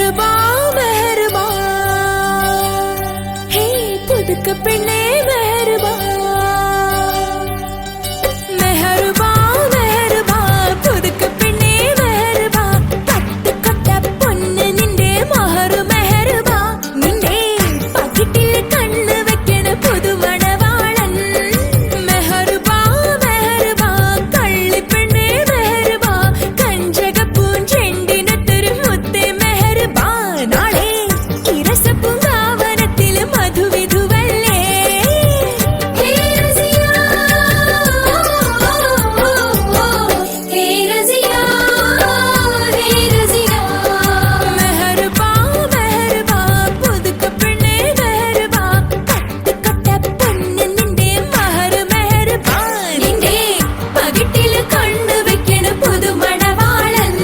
മെഹർബാ മെഹർബാ ഹേ പുതുക്ക പെണ്ണേ മെഹർബാ മെഹർബാ മെഹർബാ പുതുക്ക പെണ്ണേ മെഹർബാ പട്ടുകൊട്ട പൊന്ന് നിന്റെ മഹർ മെഹർബാ നിന്റെ പകിട്ടിൽ കണ്ണ് വെക്കണ പുതുമണവാളൻ മെഹർബാ മെഹർബാ കള്ളിപ്പെണ്ണേ മെഹർബാ കഞ്ചകപ്പൂഞ്ചെണ്ടിനൊത്തൊരു മുത്തേ മെഹർബാ നാളെ ഇരസപ്പൂങ്കാവനത്തില് മധുവിധുവല്ലേ ഹേ റസിയാ ഹേ റസിയാ ഹേ റസിയാ മെഹർബാ മെഹർബാ പുതുക്ക പെണ്ണേ മെഹർബാ പട്ടുകൊട്ട പൊന്ന് നിന്റെ മഹർ മെഹർബാ നിന്റെ പകിട്ടിൽ കണ്ണു വെക്കണ പുതുമണവാളൻ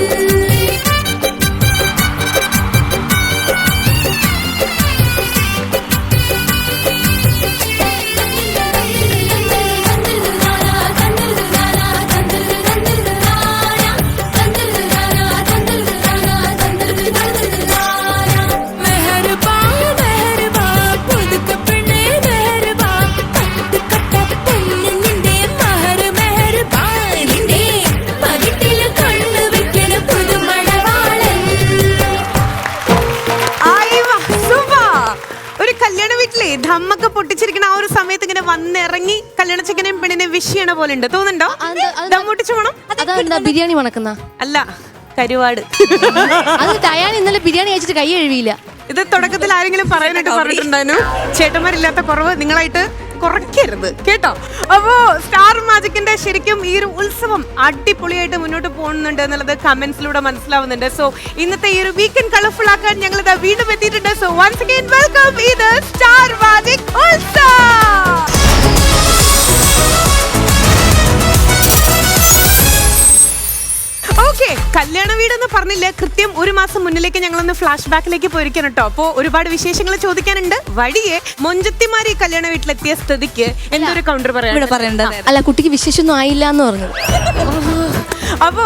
മെഹർബാ മെഹർബാ പുതുക്ക പെണ്ണേ മെഹർബാ പട്ടുകൊട്ട പൊന്ന് നിന്റെ മഹർ മെഹർബാ നിന്റെ പകിട്ടിൽ കണ്ണു വെക്കണ പുതുമണവാളൻ ഒരു കല്യാണ വീട്ടിലെ ധമ്മൊക്കെ പൊട്ടിച്ചിരിക്കണ ആ ഒരു സമയത്ത് ഇങ്ങനെ വന്നിറങ്ങി കല്യാണ ചെക്കനെയും പെണ്ണിനെ വിഷ് ചെയ്യണ പോലെ ഉണ്ട് തോന്നുന്നുണ്ടോ? ദം പൊട്ടിച്ചു പോണം. അതെന്താ ബിരിയാണി മണക്കുന്ന? അല്ല, കരുവാട്. അത് ടയാൻ ഇന്നലെ ബിരിയാണി കഴിച്ചിട്ട് കൈ കഴുകിയില്ല. ഇത് തുടക്കത്തിൽ ആരെങ്കിലും പറയാനായിട്ട് പറഞ്ഞിട്ടുണ്ടായിരുന്നു. ചേട്ടന്മാരില്ലാത്ത കുറവ് നിങ്ങളായിട്ട് കുറയ്ക്കരുത് കേട്ടോ. അപ്പോ സ്റ്റാർ മാജിക്കിന്റെ ശരിക്കും ഈ ഒരു ഉത്സവം അടിപൊളിയായിട്ട് മുന്നോട്ട് പോകുന്നുണ്ട് എന്നുള്ളത് കമന്റ്സിലൂടെ മനസ്സിലാവുന്നുണ്ട്. സോ ഇന്നത്തെ ഈ ഒരു വീക്കെൻഡ് കളർഫുൾ ആക്കാൻ ഞങ്ങൾ ഇതാ വീണ്ടും എത്തിയിട്ടുണ്ട്. സോ വൺസ് അഗൈൻ വെൽക്കം ഇത് സ്റ്റാർ മാജിക് ഉത്സവം. ഓക്കെ, കല്യാണ വീടെന്ന് പറഞ്ഞില്ലേ, കൃത്യം ഒരു മാസം മുന്നിലേക്ക് ഞങ്ങളൊന്ന് ഫ്ലാഷ് ബാക്കിലേക്ക് പോയിരിക്കണം കേട്ടോ. അപ്പോ ഒരുപാട് വിശേഷങ്ങൾ ചോദിക്കാനുണ്ട്. വഴിയെ മൊഞ്ചത്തിമാരി കല്യാണ വീട്ടിലെത്തിയ സ്ഥിതിക്ക് എന്തൊരു കൗണ്ടർ പറയാൻ അല്ല, കുട്ടിക്ക് വിശേഷമൊന്നും ആയില്ല എന്ന് പറഞ്ഞു. അപ്പോ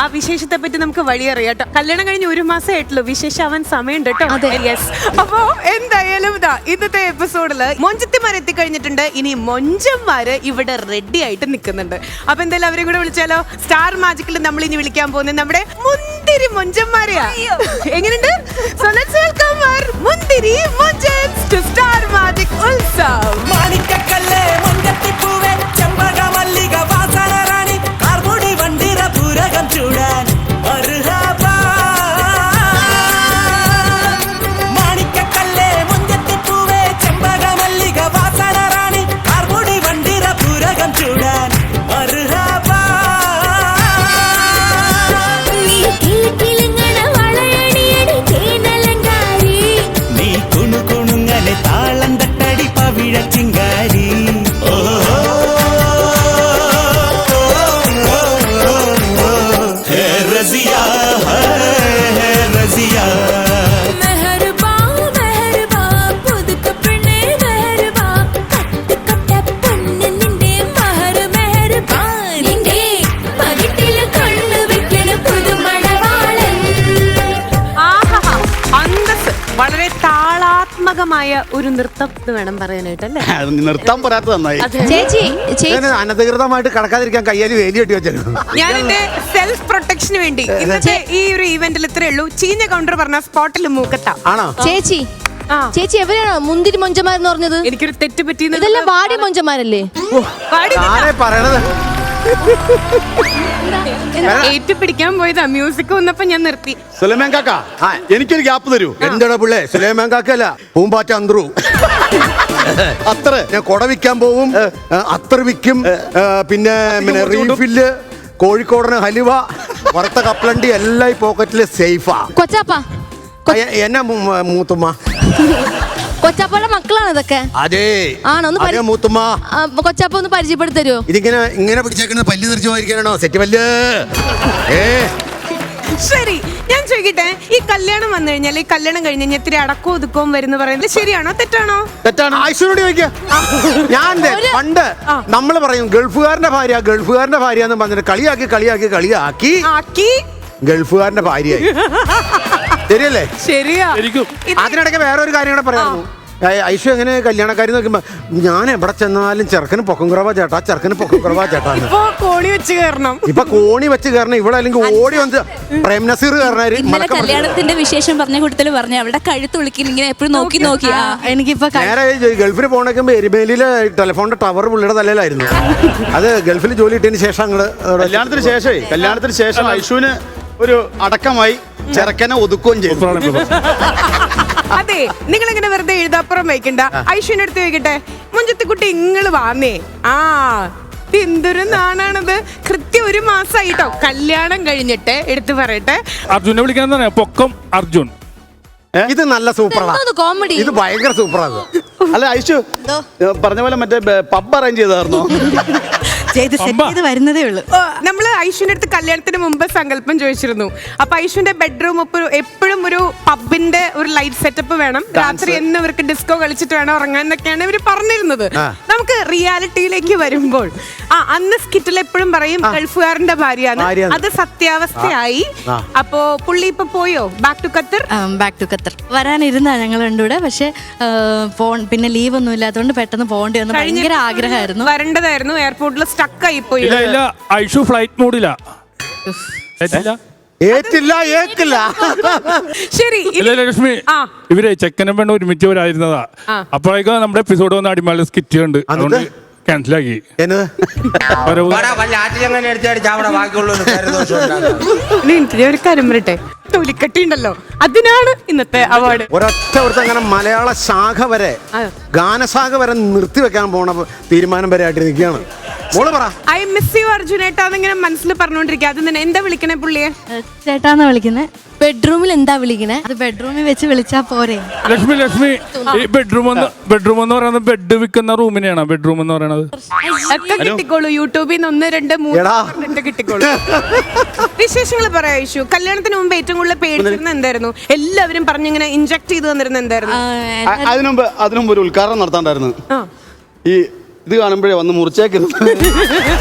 ആ വിശേഷത്തെ പറ്റി നമുക്ക് വഴി അറിയാട്ടോ. കല്യാണം കഴിഞ്ഞ് ഒരു മാസം ആയിട്ടുള്ളൂ, വിശേഷാവാൻ സമയമുണ്ട് കേട്ടോ. യെസ്. അപ്പോ എന്തായാലും ഇതാ ഇന്നത്തെ എപ്പിസോഡില് മൊഞ്ചത്തിമാർ എത്തിക്കഴിഞ്ഞിട്ടുണ്ട്. ഇനി മൊഞ്ചന്മാര് ഇവിടെ റെഡി ആയിട്ട് നിൽക്കുന്നുണ്ട്. അപ്പൊ എന്തായാലും അവരെ കൂടെ വിളിച്ചാലോ? സ്റ്റാർ മാജിക്കിൽ നമ്മൾ ഇനി വിളിക്കാൻ പോകുന്നത് നമ്മുടെ മുന്തിരി മൊഞ്ചന്മാരെയാ. എങ്ങനെയുണ്ട്? So let's welcome our മുന്തിരി മൊഞ്ചൻസ് to സ്റ്റാർ മാജിക് ഉത്സവം. മാണിക്കക്കല്ലേ മൊഞ്ചത്തിപ്പൂവേ ചെമ്പക മല്ലിക വാസന റാണി കാർമുടി വണ്ടിര പൂരകം ചൂടാൻ മർഹബാ. മാണിക്കക്കല്ലേ മൊഞ്ചത്തിപ്പൂവേ ചെമ്പക മല്ലിക വാസന റാണി കാർമുടി വണ്ടിര പൂരകം ചൂടാൻ മർഹബാ. നീ കിലുകിലുങ്ങണ വളയണിയടി തേനലങ്കാരി നീ കുണുകുണുങ്ങലെ താളം തട്ടടി പവിഴ ചിങ്കാരി. മെഹർബാ മെഹർബാ പുതുക്ക പെണ്ണേ മെഹർബാ പട്ടുകൊട്ട പൊന്ന് നിന്റെ മഹർ മെഹർബാ നിന്റെ പകിട്ടിൽ കണ്ണു വെക്കണ പുതുമണവാളൻ ആഹാ, അന്തസ്. വളരെ താളാത്മകമായ ഒരു നൃത്തം എന്ന് വേണം പറയാനായിട്ട് അല്ലേ? നിർത്താൻ പറയാത്ത നന്നായി. ചേച്ചി അനധികൃതമായിട്ട് കടക്കാതിരിക്കാൻ കയ്യാല് വേലി കെട്ടി വെച്ചേക്കും. ഞാൻ എന്റെ സെൽഫ് പ്രൊട്ടക്ഷന് വേണ്ടി ഇന്നത്തെ ഈ ഒരു ഇവന്റിൽ ഇത്രേ ഉള്ളൂ. ചീഞ്ഞ കൗണ്ടർ പറഞ്ഞ സ്പോട്ടിൽ മൂക്കത്താം. ആണോ? ചേച്ചി ആ. ചേച്ചി എവിടെയാണോ മുന്തിരി മൊഞ്ചന്മാരെന്ന് പറഞ്ഞത്? എനിക്കൊരു തെറ്റ് പറ്റി. ഇതെല്ലാം വാടി മൊഞ്ചന്മാരല്ലേ? പറയണത് ഏറ്റുപിടിക്കാൻ പോയതാ. മ്യൂസിക് വന്നപ്പോ ഞാൻ നിർത്തി. സുലൈമാൻ കാക്ക, എനിക്കൊരു ഗ്യാപ്പ് തരൂ. എന്താടാ പിള്ളേ? സുലൈമാൻ കാക്കല്ല, പൂമ്പാറ്റ അന്ത്രു. അത്ര ഞാൻ കൊട വിൽക്കാൻ പോവും, അത്ര വിൽക്കും. പിന്നെ റീഫില്ല്, കോഴിക്കോടന് ഹലുവ, വറുത്ത കപ്പലണ്ടി എല്ലാം ഈ പോക്കറ്റില് സേഫാ. കൊച്ചാപ്പ എന്നാ മൂത്തുമ്മ? കൊച്ചാപ്പയുടെ മക്കളാണ് ഇതൊക്കെ. അതെ ആണോ? ഒന്ന് മൂത്തുമ്മ. കൊച്ചാപ്പ ഒന്ന് പരിചയപ്പെടുത്തരുമോ? ഇതിങ്ങനെ ഇങ്ങനെ പിടിച്ചേക്കുന്നത് പല്ല് തെറിച്ച് പോയിരിക്കാനാണോ? സെറ്റ് പല്ല്. ശരി, ഞാൻ ചോദിക്കട്ടെ, ഈ കല്യാണം വന്നു കഴിഞ്ഞാൽ, ഈ കല്യാണം കഴിഞ്ഞ് കഴിഞ്ഞാൽ ഇത്തിരി അടക്കവും ഒതുക്കവും വരുന്നത് പറയുന്നത് ശരിയാണോ തെറ്റാണോ? തെറ്റാണ്. ആയിഷനോട് ചോദിക്കുക. ഞാൻ പണ്ട് നമ്മൾ പറയും ഗൾഫുകാരന്റെ ഭാര്യ എന്ന് പറഞ്ഞിട്ട് കളിയാക്കി ഗൾഫുകാരന്റെ ഭാര്യയായി. ശരിയല്ലേ? ശരിയാ. ശരിക്കും. അതിനിടയ്ക്ക് വേറെ ഒരു കാര്യം കൂടെ പറയാമോ? ഐഷു എങ്ങനെ കല്യാണക്കാരി നോക്കുമ്പോ ഞാൻ എവിടെ ചെന്നാലും ചെറുക്കന് പൊക്കം കുറവാ ചേട്ടാ, ചെറുക്കന് പൊക്കം കുറവാ ചേട്ടാ. ഇപ്പൊ കോണി വെച്ച് കയറണം. ഇപ്പൊ കോണി വെച്ച് കയറണം ഇവിടെ, അല്ലെങ്കിൽ ഓടി വന്ന് പ്രേം നസീർ ഇന്നലെ കല്യാണത്തിന്റെ വിശേഷം പറഞ്ഞ കൂട്ടത്തില് പറഞ്ഞു അവിടെ കഴുത്തുളുക്കി ഇങ്ങനെ എപ്പോഴും നോക്കി നോക്കി എനിക്കിപ്പോ നേരെ ഗൾഫിൽ പോണേക്കുമ്പോ എരിമേലിയില് ടെലിഫോണിന്റെ ടവർ പുള്ളിയുടെ തലയിലായിരുന്നു. അത് ഗൾഫിൽ ജോലി കിട്ടിയതിന് ശേഷം ഞങ്ങള് കല്യാണത്തിന് ശേഷം ഐഷുവിന് ഒരു അടക്കമായി ചെറുക്കനെ ഒതുക്കുകയും ചെയ്തു. അതെ, നിങ്ങൾ ഇങ്ങനെ വെറുതെ എഴുതാപ്പുറം വയ്ക്കണ്ട. ഐശ്വര്യ അടുത്ത് ചോദിക്കട്ടെ, മുഞ്ചത്തിക്കുട്ടി ഇങ്ങള് വാന്നേ. എന്തൊരു നാണാണത്. കൃത്യം 1 മാസമായിട്ടോ കല്യാണം കഴിഞ്ഞിട്ട്. എടുത്തു പറയട്ടെ, അർജുനെ വിളിക്കാൻ പൊക്കം അർജുൻ. ഇത് നല്ല സൂപ്പറാ, കോമഡി. ഇത് ഭയങ്കര സൂപ്പറാ. അല്ല ഐഷു പറഞ്ഞ പോലെ മറ്റേ പബ് അറേഞ്ച് ചെയ്തായിരുന്നോ? ചെയ്ത് വരുന്നതേ ഉള്ളൂ. നമ്മള് ഐശ്വര്യ അടുത്ത് കല്യാണത്തിന് മുമ്പ് സങ്കല്പം ചോദിച്ചിരുന്നു. അപ്പൊ ഐശ്വന്റെ ബെഡ്റൂം എപ്പോഴും ഒരു പബിന്റെ ഒരു ലൈറ്റ് സെറ്റപ്പ് വേണം, രാത്രി എന്ന് ഇവർക്ക് ഡിസ്കോ കളിച്ചിട്ട് വേണം ഉറങ്ങാൻ എന്നൊക്കെയാണ് ഇവര് പറഞ്ഞിരുന്നത്. നമുക്ക് റിയാലിറ്റിയിലേക്ക് വരുമ്പോൾ അന്ന് സ്കിറ്റിൽ എപ്പോഴും പറയും ഗൾഫുകാരന്റെ ഭാര്യയാണ്, അത് സത്യാവസ്ഥയായി. അപ്പോ പുള്ളി ഇപ്പൊ പോയോ back to Qatar? Back to Qatar വരാനിരുന്നാ ഞങ്ങൾ രണ്ടുകൂടെ. പക്ഷെ പിന്നെ ലീവ് ഒന്നും ഇല്ലാത്തതുകൊണ്ട് പെട്ടെന്ന് പോകേണ്ടി വന്നു. ഭയങ്കര ആഗ്രഹമായിരുന്നു, വരേണ്ടതായിരുന്നു. എയർപോർട്ടിൽ സ്റ്റക്ക് ആയി പോയി. ഇല്ല ഐഷു ഫ്ലൈറ്റ് മോഡിലാ. ഏറ്റില്ല. ശരി, ലക്ഷ്മി, ഇവരെ ചെക്കനും പെണ്ണും ഒരുമിച്ച് വരായിരുന്നതാ. അപ്പോഴേക്കും നമ്മുടെ എപ്പിസോഡ് വന്ന് അടിമാലി സ്കിറ്റ് ഉണ്ട്, അതുകൊണ്ട് ക്യാൻസൽ ആക്കി. ഒരു കാര്യം പറയട്ടെ, തൊലിക്കട്ടി ഉണ്ടല്ലോ, അതിനാണ് ഇന്നത്തെ അവാർഡ്. ഒരൊറ്റ അങ്ങനെ മലയാള ശാഖ വരെ, ഗാനശാഖ വരെ നിർത്തിവെക്കാൻ പോണ തീരുമാനം വരെ ആയിട്ട് നിൽക്കുകയാണ്. ഐ മിസ് യു അർജുനേട്ടാന്നിങ്ങനെ മനസ്സിൽ പറഞ്ഞോണ്ടിരിക്കുക. അത് തന്നെ എന്താ വിളിക്കണേ പുള്ളിയെ? ചേട്ടാന്നാ വിളിക്കുന്നേ. ബെഡ്റൂമിൽ എന്താ വിളിക്കണേ? അത് ബെഡ്റൂമിൽ വെച്ച് വിളിച്ചാ പോരെ? ലക്ഷ്മി ഈ ബെഡ്റൂം എന്ന് പറയുന്നത് ബെഡ് വിൽക്കുന്ന റൂമിനെയാണ് ബെഡ്റൂം എന്ന് പറയുന്നത്. ഒക്കെ കിട്ടിക്കോളൂ, യൂട്യൂബിൽ നിന്ന് 1 2 3 കിട്ടിക്കോളൂ. വിശേഷങ്ങൾ പറയാ ഐഷു. കല്യാണത്തിന് മുമ്പ് ഏറ്റവും കൂടുതൽ പേടിച്ചിരുന്ന എന്തായിരുന്നു? എല്ലാവരും പറഞ്ഞിങ്ങനെ ഇൻജക്ട് ചെയ്ത് തന്നിരുന്ന എന്തായിരുന്നു? അതിനുമുമ്പ് ഒരു ഉദ്ഘാടനം നടത്താണ്ടായിരുന്നു. ഈ ഇത് കാണുമ്പോഴേ വന്ന് മുറിച്ചേക്കരുത്.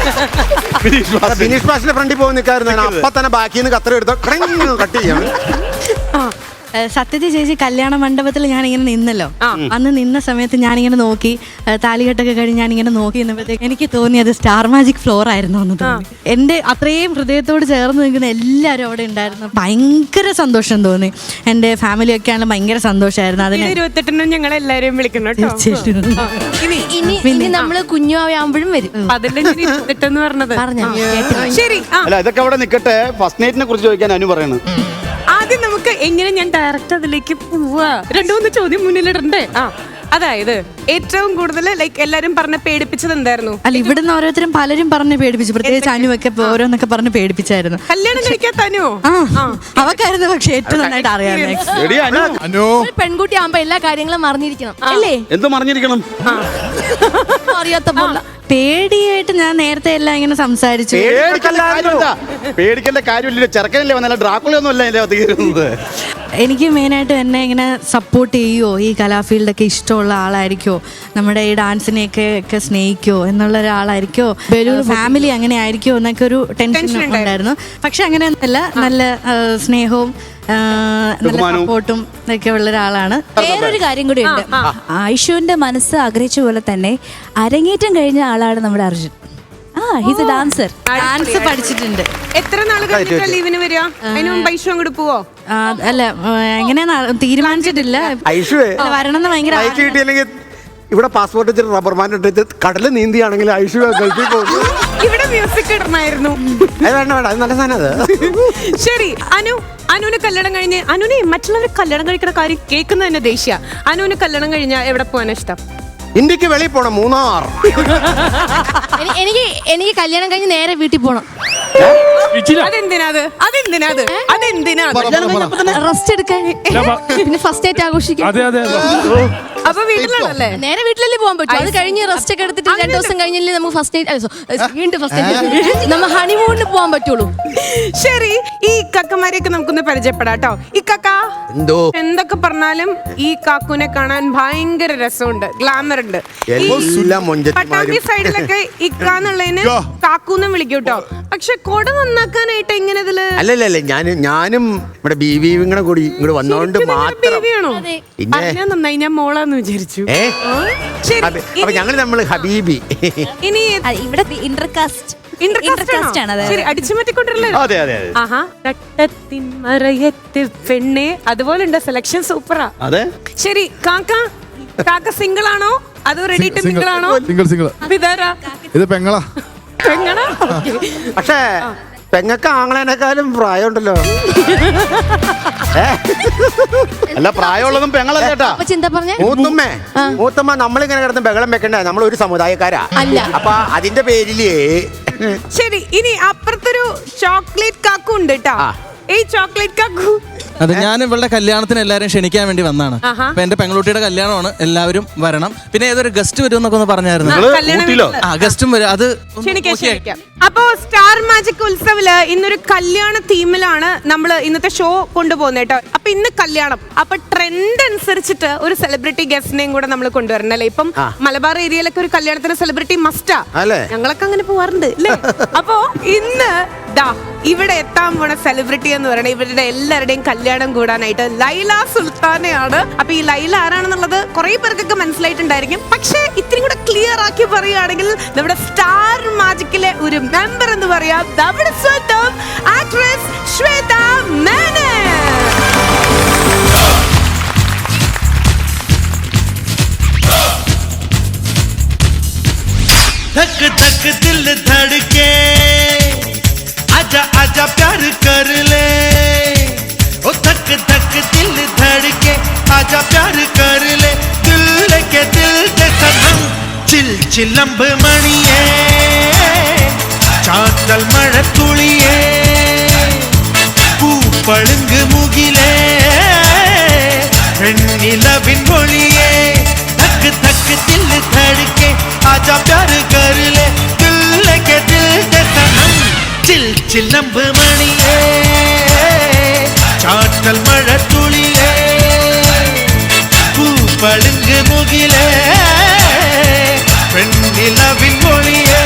ബിനീഷ് ബാസിന്റെ ഫ്രണ്ടിൽ പോയി നിൽക്കായിരുന്നു. അപ്പൊ തന്നെ ബാക്കിൽ നിന്ന് കത്ര എടുത്തോ കട്ട് ചെയ്യണം. സത്യത്തിൽ ചേച്ചി കല്യാണ മണ്ഡപത്തിൽ ഞാനിങ്ങനെ നിന്നല്ലോ. അന്ന് നിന്ന സമയത്ത് ഞാനിങ്ങനെ നോക്കി, താലികെട്ടൊക്കെ കഴിഞ്ഞ് ഞാനിങ്ങനെ നോക്കി നിന്നപ്പോഴത്തേക്ക് എനിക്ക് തോന്നി അത് സ്റ്റാർ മാജിക് ഫ്ലോർ ആയിരുന്നു എന്ന് തോന്നി. എൻ്റെ അത്രയും ഹൃദയത്തോട് ചേർന്ന് നിൽക്കുന്ന എല്ലാവരും അവിടെ ഉണ്ടായിരുന്നു. ഭയങ്കര സന്തോഷം തോന്നി. എൻ്റെ ഫാമിലിയൊക്കെ ആണെങ്കിലും ഭയങ്കര സന്തോഷമായിരുന്നു. അതിന് 28 ഞങ്ങൾ എല്ലാവരെയും വിളിക്കണം. ഇനി നമ്മള് കുഞ്ഞാവുമ്പോഴും വരും. അതല്ലേ 28 പറഞ്ഞത്. ശരി, അല്ല ഇതൊക്കെ അവിടെ നിൽക്കട്ടെ. ഫസ്റ്റ് നൈറ്റിനെ കുറിച്ച് ചോദിക്കാൻ അനു പറയണു. ആദ്യം നമുക്ക് എങ്ങനെ ഞാൻ ഡയറക്റ്റ് അതിലേക്ക് പോവാ. 2-3 ചോദ്യം മുന്നിലിടണ്ടേ? അതായത് ഏറ്റവും കൂടുതൽ ലൈക്ക് എല്ലാരും പറഞ്ഞ പേടിപ്പിച്ചത് എന്തായിരുന്നു? അല്ല, ഇവിടുന്ന് ഓരോരുത്തരും പലരും പറഞ്ഞ് പേടിപ്പിച്ചു. പ്രത്യേകിച്ച് അനുവൊക്കെ ഓരോന്നൊക്കെ പറഞ്ഞ് പേടിപ്പിച്ചായിരുന്നു. കല്യാണം കഴിക്കാൻ തനുവോ? അവക്കായിരുന്നു പക്ഷെ ഏറ്റവും നന്നായിട്ട് അറിയാം. പെൺകുട്ടി ആകുമ്പോ എല്ലാ കാര്യങ്ങളും മറിഞ്ഞിരിക്കണം അല്ലേ? എന്ത് മറിഞ്ഞിരിക്കണം? അറിയാത്ത പോലെ പേടിയായിട്ട് ഞാൻ നേരത്തെ എല്ലാം ഇങ്ങനെ സംസാരിച്ചു. പേടിക്കേണ്ട കാര്യമില്ല. ചെറുക്കനല്ലേ വന്നല്ല, ഡ്രാക്കുളയൊന്നും അല്ല എന്റെ തീരുന്നത്. എനിക്ക് മെയിനായിട്ട് എന്നെ ഇങ്ങനെ സപ്പോർട്ട് ചെയ്യുമോ, ഈ കലാഫീൽഡൊക്കെ ഇഷ്ടമുള്ള ആളായിരിക്കോ, നമ്മുടെ ഈ ഡാൻസിനെയൊക്കെ സ്നേഹിക്കോ എന്നുള്ള ഒരാളായിരിക്കോ, ഒരു ഫാമിലി അങ്ങനെ ആയിരിക്കോ എന്നൊക്കെ ഒരു ടെൻഷൻ ഉണ്ടായിരുന്നു. പക്ഷെ അങ്ങനെയൊന്നുമല്ല, നല്ല സ്നേഹവും നല്ല സപ്പോർട്ടും ഒക്കെ ഉള്ള ഒരാളാണ്. വേറൊരു കാര്യം കൂടി ഉണ്ട്. ഐഷുവിന്റെ മനസ്സ് ആഗ്രഹിച്ച പോലെ തന്നെ അരങ്ങേറ്റം കഴിഞ്ഞ ആളാണ് നമ്മുടെ അർജുൻ. ഡാൻസർ, ഡാൻസ് പഠിച്ചിട്ടുണ്ട്. എത്ര നാൾ കഴിഞ്ഞിട്ടാ ലീവിന് വരിക? അതിന് മുമ്പ് ഐഷു അങ്ങോട്ട് പോവോ? അല്ല, എങ്ങനെയാ തീരുമാനിച്ചിട്ടില്ല. വരണമെന്ന് ഭയങ്കര കിട്ടിയില്ലെങ്കിൽ ഇവിടെ പാസ്പോർട്ട് വെച്ചിട്ട് റബ്ബർ ബാൻഡ് ഇട്ടിട്ട് കടല് നീന്തിയാണെങ്കിൽ ഐഷു ഗൾഫിൽ പോകും. ഇവിടെ മ്യൂസിക് ഇടണമായിരുന്നു. വേണ്ട, അത് നല്ല സാധനം അത്. ശരി, അനുവിന് കല്യാണം കഴിഞ്ഞ് അനുവിനെ മറ്റുള്ളവർ കല്യാണം കഴിക്കുന്ന കാര്യം കേൾക്കുന്ന തന്നെ ദേഷ്യ. അനുവിന് കല്യാണം കഴിഞ്ഞാൽ എവിടെ പോകാനാ ഇഷ്ടം? ഇന്ത്യക്ക് വെളിയിൽ പോണം, മൂന്നാർ. എനിക്ക് കല്യാണം കഴിഞ്ഞ് നേരെ വീട്ടിൽ പോണം. റെസ്റ്റ് എടുക്കാൻ, പിന്നെ ഫസ്റ്റ് ഡേറ്റ് ആഘോഷിക്കാം. അപ്പൊ വീട്ടിലാണല്ലേ? നേരെ വീട്ടിലല്ലേ പോകാൻ പറ്റും. അത് കഴിഞ്ഞ് റെസ്റ്റ് ഒക്കെ എടുത്തിട്ട് 2 ദിവസം കഴിഞ്ഞല്ലേ നമുക്ക് ഫസ്റ്റ് ഡേറ്റ്, വീണ്ടും ഫസ്റ്റ് ഡേറ്റ്, നമ്മൾ ഹണിമൂണിന് പോകാൻ പറ്റുള്ളൂ. ശരി, ഈ കക്കമ്മ ചേട്ടന്മാരെയൊക്കെ നമുക്കൊന്ന് പരിചയപ്പെടാം കേട്ടോ. ഇക്കാക്ക എന്തോ എന്തൊക്കെ പറഞ്ഞാലും ഈ കാക്കുനെ കാണാൻ ഭയങ്കര രസമുണ്ട്, ഗ്ലാമർ ഉണ്ട്. എല്ലാ മൊഞ്ചത്തിമാരും പട്ടാമ്പി സൈഡിലൊക്കെ ഇക്കാന്നുള്ളതിന് കാക്കൂന്നും വിളിക്കും കേട്ടോ. പക്ഷെ കൊട നന്നാക്കാനായിട്ട് എങ്ങനെ ഇതില് അല്ലല്ലേ ഞാനും ഇവിടെ ബീവിങ്ങനെ കൂടി ഇങ്ങോട്ട് വന്നോണ്ട് മാത്രം ബേബിയാണോ? പിന്നെ പറഞ്ഞാ നന്നായി, ഞാൻ മോളാന്ന് വിചാരിച്ചു. ഏ ശരി, അപ്പൊ ഞങ്ങള് നമ്മള് ഹബീബി. ഇനി ഇവിടെ ഇന്റർകാസ്റ്റ് ഇന്റർകാസ്റ്റ് ആണ്. ശരി, അടിച്ചുമാറ്റിക്കൊണ്ടിരല്ലോ. അതെ അതെ അതെ ആഹാ, തട്ടത്തിൻ മറയത്ത് പെണ്ണെ, അതുപോലെ ഉണ്ട്. സെലക്ഷൻ സൂപ്പറാ. അതെ. ശരി, കാക്ക സിംഗിൾ ആണോ അതോ റെഡി ടു മിംഗിൾ ആണോ? സിംഗിൾ. അപ്പൊ ഇതാരാ? ഇത് പെങ്ങളാ. പെങ്ങളാ? പക്ഷേ പെങ്ങക്ക് ആങ്ങളേനേക്കാളും പ്രായമുണ്ടല്ലോ. അല്ല, പ്രായമുള്ളതും പെങ്ങളല്ല ചേട്ടാ. അപ്പൊ ചിന്ത പറഞ്ഞേ മൂത്തമ്മ നമ്മളിങ്ങനെ കിടന്ന് ബഹളം വെക്കണ്ടേ, നമ്മൾ ഒരു സമുദായക്കാരാ. അല്ല. അപ്പൊ അതിന്റെ പേരില് ശരി, ഇനി അപ്പുറത്തൊരു ചോക്ലേറ്റ് കാക്കു ഉണ്ട് കേട്ടാ. ഈ ചോക്ലേറ്റ് കാക്കു അത് ഞാൻ ഇവളുടെ കല്യാണത്തിന് എല്ലാവരും ക്ഷണിക്കാൻ വേണ്ടി വന്നതാണ്. അപ്പൊ എന്റെ പെങ്ങളുട്ടിയുടെ കല്യാണമാണ്, എല്ലാവരും വരണം. പിന്നെ ഏതൊരു ഗസ്റ്റ് വരും എന്നൊക്കെ ഒന്ന് പറഞ്ഞായിരുന്നു. ആ ഗസ്റ്റും വരും, അത് ക്ഷണിക്കാം. അപ്പോ സ്റ്റാർ മാജിക് ഉത്സവില് ഇന്നൊരു കല്യാണ തീമിലാണ് നമ്മൾ ഇന്നത്തെ ഷോ കൊണ്ടുപോകുന്നത് കേട്ടോ. അപ്പൊ ഇന്ന് കല്യാണം, അപ്പൊ ട്രെൻഡ് അനുസരിച്ചിട്ട് ഒരു സെലിബ്രിറ്റി ഗസ്റ്റിനെയും കൂടെ നമ്മൾ കൊണ്ടുവരണം അല്ലേ. ഇപ്പം മലബാർ ഏരിയയിലൊക്കെ ഒരു കല്യാണത്തിന് സെലിബ്രിറ്റി മസ്റ്റാ, ഞങ്ങളൊക്കെ അങ്ങനെ പോവാറുണ്ട് അല്ലേ. അപ്പോ ഇന്ന് ദാ ഇവിടെ എത്താൻ പോണ സെലിബ്രിറ്റി എന്ന് പറയുന്നത് ഇവരുടെ എല്ലാവരുടെയും കല്യാണം കൂടാനായിട്ട് ലൈല സുൽത്താനയാണ്. അപ്പൊ ഈ ലൈല ആരാണെന്നുള്ളത് കുറെ പേർക്കൊക്കെ മനസ്സിലായിട്ടുണ്ടായിരിക്കും. പക്ഷെ ഇത്തിരി കൂടെ ക്ലിയർ ആക്കി പറയുകയാണെങ്കിൽ നമ്മുടെ സ്റ്റാർ മാജിക്കിലെ ഒരു മെമ്പർ എന്ന് പറയാം, നമ്മുടെ സ്വന്തം ആക്ട്രസ് ശ്വേത മേനൻ. धक धक दिल धड़के आजा आजा प्यार कर ले ओ धक धक दिल धड़के आजा प्यार कर ले दिल के दिल के सनम चिल चिलंब मणिये चातल मഴ തുളിയേ പൂപ്പളുങ്ക് മുകിലേ വെണ്ണിലവിൻ മൊഴിയേ धक धक दिल धड़के आजा प्यार कर ले दिल के दिल के सनम चिल चिलंब मणिये चाटल मഴ തുളിയേ പൂപ്പളുങ്ക് മുകിലേ വെണ്ണിലവിൻ മൊഴിയേ.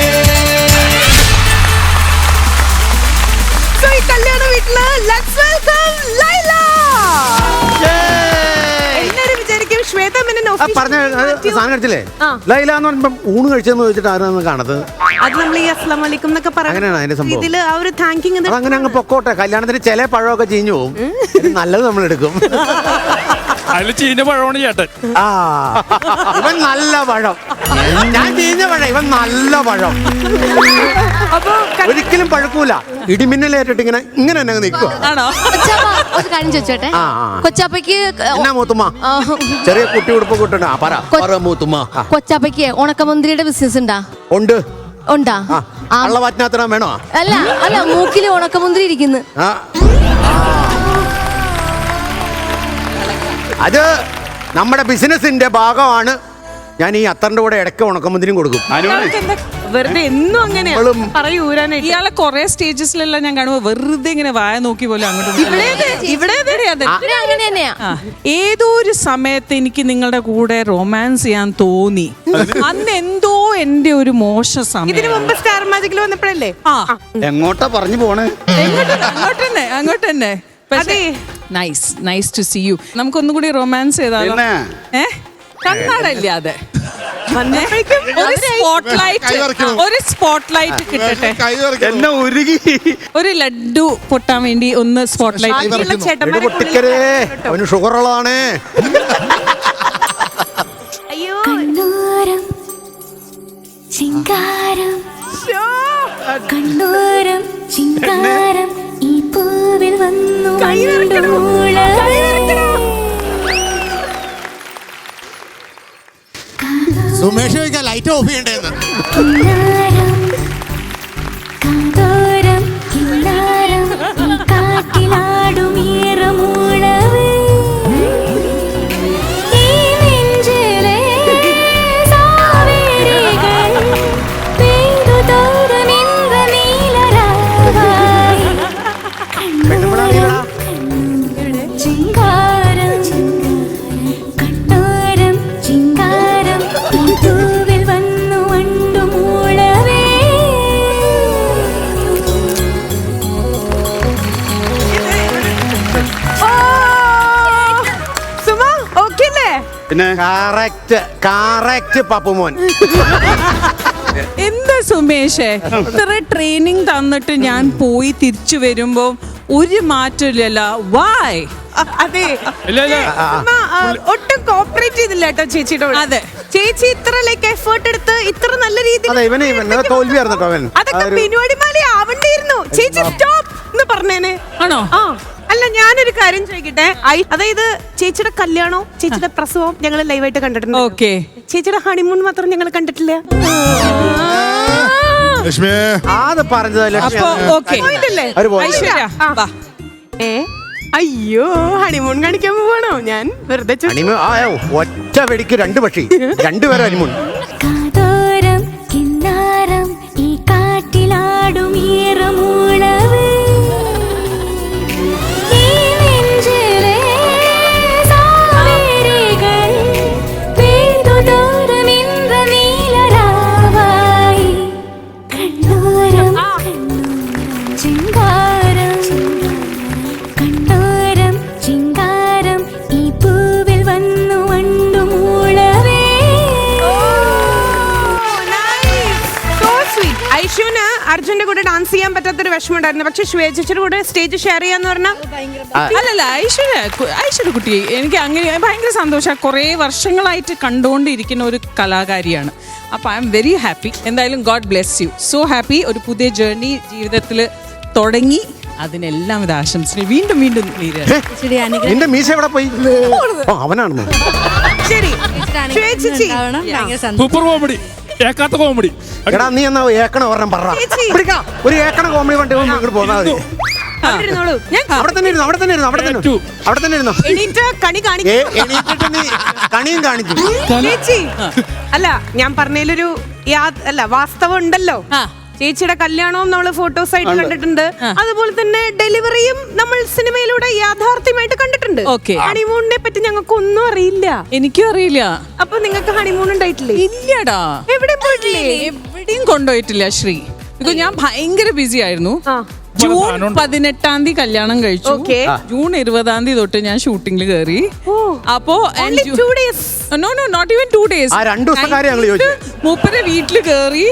ഈ കല്യാണ വീട്ടില് let's welcome ലൈല. എല്ലാരും വിചാരിക്കും ശ്വേത മേനൻ പറഞ്ഞ സാധനം കഴിച്ചില്ലേ ലൈല എന്ന് പറയുമ്പോ ഊണ് കഴിച്ചെന്ന് ചോദിച്ചിട്ട് ആരാന്ന് കാണത്. അത് നമ്മൾ ഈ അസ്സലാമു അലൈക്കും എന്നൊക്കെ അങ്ങനെയാണ് അതിന്റെ സംഭവം. ഇതില് ആ ഒരു താങ്കിങ് അങ്ങനെ അങ്ങ് പൊക്കോട്ടെ. കല്യാണത്തിന് ചില പഴമൊക്കെ ചീഞ്ഞു പോകും, നല്ലത് നമ്മൾ എടുക്കും. അതിൽ ചീഞ്ഞ പഴമാണ് ചേട്ടൻ. ആ ഇവൻ നല്ല പഴം, ഞാൻ ചീഞ്ഞ പഴം, ഇവൻ നല്ല പഴം. അപ്പൊ ഒരിക്കലും പഴക്കൂല, ഇടിമിന്നലേറ്റിട്ട് ഇങ്ങനെ ഇങ്ങനെ തന്നെ നിൽക്കുക. ഒരു കാര്യം ചോദിച്ചോട്ടെ, കൊച്ചാപ്പയ്ക്ക് എന്നാ മൂത്തുമ്മ ചെറിയ കുട്ടി ഉടുപ്പ് കൂട്ടണ്ട പറ മൂത്തുമ്മ. കൊച്ചാപ്പയ്ക്ക് ഉണക്കമന്ത്രിയുടെ ബിസിനസ് ഉണ്ടാ? ഉണ്ടാ? കള്ളവാറ്റിനകത്തിനാ വേണോ? അല്ല മൂക്കില് ഉണക്കമുന്തിരി ഇരിക്കുന്നു. അത് നമ്മുടെ ബിസിനസിന്റെ ഭാഗമാണ്. ഞാൻ ഈ അത്തറിന്റെ കൂടെ ഇടയ്ക്ക് ഉണക്കമുന്തിരിയും കൊടുക്കും. വെറുതെ എന്നും അങ്ങനെ പറയൂരാനായിട്ട്. ഇയാളെ കുറെ സ്റ്റേജസിലെല്ലാം ഞാൻ കാണുമ്പോ വെറുതെ ഇങ്ങനെ വായ നോക്കി പോലെ അങ്ങോട്ട് അങ്ങനെ തന്നെയാ. ഏതോ ഒരു സമയത്ത് എനിക്ക് നിങ്ങളുടെ കൂടെ റൊമാൻസ് ചെയ്യാൻ തോന്നി. അന്ന് എന്തോ എന്റെ ഒരു മോശം സമയം. ഇതിനു മുമ്പ് സ്റ്റാർ മാജിക്കിൽ വന്നപ്പോഴല്ലേ? എങ്ങോട്ടാ പറഞ്ഞു പോണേ? അങ്ങോട്ട് തന്നെ. Nice to see you. നമുക്കൊന്നും കൂടി റൊമാൻസ് ചെയ്താലോ? കണ്ണാടല്ലേ അത്? ഒരു സ്പോട്ട്ലൈറ്റ് കിട്ടട്ടെ. എന്നെ ഉരുകി ഒരു ലഡ്ഡു പൊട്ടാൻ വേണ്ടി ഒന്ന് സ്പോട്ട്ലൈറ്റ്. പൊട്ടിക്കരേ, അവന് ഷുഗറുള്ളതാണ്. അയ്യോ കണ്ണൂരം ചിങ്കാരം കണ്ണൂരം ചിങ്കാരം ഈ പൂവിൽ വന്നു സുമേഷ് ചോദിക്കാൻ ലൈറ്റ് ഓഫ് ചെയ്യണ്ടേന്ന്. കാതോരം കിന്നാരം ഈ കാട്ടിലാടുമീറമൂളവേ ഈ നെഞ്ചിലെ സാവേരികൾ പെയ്തു തോറും ഇന്ദ്രനീലരാവായി കണ്ണൂരം പിന്നെ കറക്റ്റ് പപ്പുമോൻ. എന്താ സുമേഷേ ഇത്ര ട്രെയിനിങ് തന്നിട്ട് ഞാൻ പോയി തിരിച്ചു വരുമ്പോ ഒരു മാറ്റമില്ലല്ലോ. വായ്? അതെ, ഇല്ല, ഇല്ല. ഒട്ടും കോപ്പറേറ്റ് ചെയ്തില്ല കേട്ടോ ചേച്ചിയുടെ കൂടെ. അതെ. ചേച്ചി ഇത്ര എഫേർട്ട് എടുത്ത് ഇത്ര നല്ല രീതിയിൽ അതെ, ഇവനെ തോൽവിയായിരുന്നു കേട്ടോ അവൻ. അതൊക്കെ പിന്നുവടിമാലി ആവണ്ടിയിരുന്നു. ചേച്ചി സ്റ്റോപ്പ് എന്ന് പറഞ്ഞേനെ. ആണോ? ആ, അല്ല ഞാനൊരു കാര്യം ചോദിക്കട്ടെ. അതായത് ചേച്ചിയുടെ കല്യാണവും ചേച്ചിയുടെ പ്രസവവും ഞങ്ങൾ ലൈവായിട്ട് കണ്ടിട്ടുണ്ട്. ഓക്കെ. ചേച്ചിയുടെ ഹണിമൂൺ മാത്രം ഞങ്ങൾ കണ്ടിട്ടില്ല. ലക്ഷ്മി അത് പറഞ്ഞതല്ലേ. അപ്പൊ ഓക്കെ. പോയിട്ടില്ലേ? ഐശ്വര്യ വാ. അയ്യോ, ഹണിമൂൺ കാണിക്കാൻ പോവാണോ? ഞാൻ വെറുതെ ഒറ്റ വെടിക്ക് 2 പക്ഷി, 2 പേരെ ഹണിമൂൺ. കാതോരം കിന്നാരം ഈ കാട്ടിലാടും ഈറമുളവ് ഈ നെഞ്ചിലെ സാവേരികൾ പെയ്തുതോറും ഇന്ദ്രനീലരാവായി കണ്ണോരം ചിങ്കാരം കണ്ണോരം ചിങ്കാരം ഈ പൂവിൽ വന്നു വണ്ടു മൂളവേ. ഐഷുവിന് അർജുന്റെ കൂടെ ഡാൻസ് ചെയ്യാൻ പറ്റാത്തൊരു വിഷമം ഉണ്ടായിരുന്നു. പക്ഷെ ശ്വേതയുടെ കൂടെ സ്റ്റേജ് ഷെയർ ചെയ്യാന്ന് പറഞ്ഞാൽ അല്ലല്ല, ഐശ്വര്യ കുട്ടി എനിക്ക് അങ്ങനെ ഭയങ്കര സന്തോഷം. കുറേ വർഷങ്ങളായിട്ട് കണ്ടുകൊണ്ടിരിക്കുന്ന ഒരു കലാകാരിയാണ്. അപ്പോൾ ഐ എം വെരി ഹാപ്പി. എന്തായാലും God bless you. So happy. ഒരു പുതിയ ജേർണി ജീവിതത്തിൽ തുടങ്ങി. അതിനെല്ലാം ഇത് ആശംസകൾ വീണ്ടും വീണ്ടും നിന്റെ മീശ എവിടെ പോയി? അവനാണെന്ന്. ശരി ചേച്ചി. സൂപ്പർ കോമഡി, ഏക്കാത്ത കോമഡി. എടാ നീ എന്നാ ഏക്കണ ഒരെണ്ണം പറ. ഒരു ഏക്കണ കോമഡി വണ്ടി ഇങ്ങോട്ട് പോന്നാ മതി. അവിടെ തന്നെ ഇരുന്നു. എണീറ്റ് കണി കാണിക്കും. നീ കണിയും കാണിച്ചു. ചേച്ചി അല്ല, ഞാൻ പറഞ്ഞതിലൊരു വാസ്തവം ഉണ്ടല്ലോ. ചേച്ചിയുടെ കല്യാണവും നമ്മള് ഫോട്ടോസ് ആയിട്ട് കണ്ടിട്ടുണ്ട്. അതുപോലെ തന്നെ ഡെലിവറിയും നമ്മൾ സിനിമയിലൂടെ യാഥാർത്ഥ്യമായിട്ട് കണ്ടിട്ടുണ്ട്. ഹണിമൂണിനെ പറ്റി ഞങ്ങൾക്ക് ഒന്നും അറിയില്ല. എനിക്കും അറിയില്ല. അപ്പൊ നിങ്ങൾക്ക് ഹണിമൂൺ ഉണ്ടായിട്ടില്ലേ? ഇല്ലടാ. എവിടെ പോയിട്ടില്ലേ? എവിടെയും കൊണ്ടുപോയിട്ടില്ല ശ്രീ. ഞാൻ ഭയങ്കര ബിസി ആയിരുന്നു. ജൂൺ 18-ാം തീയതി കല്യാണം കഴിച്ചു. ജൂൺ 20-ാം തീയതി തൊട്ട് ഞാൻ ഷൂട്ടിംഗിൽ കയറി. അപ്പോ നോട്ട് ഈവൻ 2 days. മൂപ്പരെ വീട്ടില് കയറി.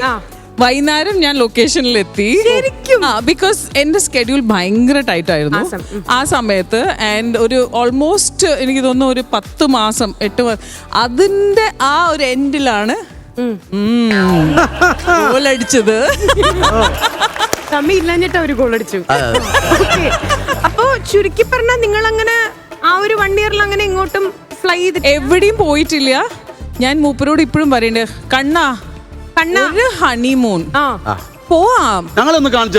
വൈകുന്നേരം ഞാൻ ലൊക്കേഷനിൽ എത്തി. ബിക്കോസ് എന്റെ സ്കെഡ്യൂൾ ഭയങ്കര ടൈറ്റ് ആയിരുന്നു ആ സമയത്ത്. ആൻഡ് ഒരു ഓൾമോസ്റ്റ് എനിക്ക് തോന്നുന്നു ഒരു 10 മാസം 8 മാസം അതിന്റെ ആ ഒരു എൻഡിലാണ് ഗോളടിച്ചത്. സമയമില്ലാഞ്ഞിട്ട് അവര് ഗോളടിച്ചു. അപ്പൊ ചുരുക്കി പറഞ്ഞാൽ നിങ്ങൾ അങ്ങനെ ആ ഒരു 1 year അങ്ങനെ ഇങ്ങോട്ടും ഫ്ലൈ ചെയ്ത് എവിടെയും പോയിട്ടില്ല. ഞാൻ മൂപ്പരോട് ഇപ്പോഴും പറയണ്ടേ, കണ്ണാ ഒരു ഹണിമൂൺ പോവാം. ഞങ്ങളൊന്ന് കാണിച്ചു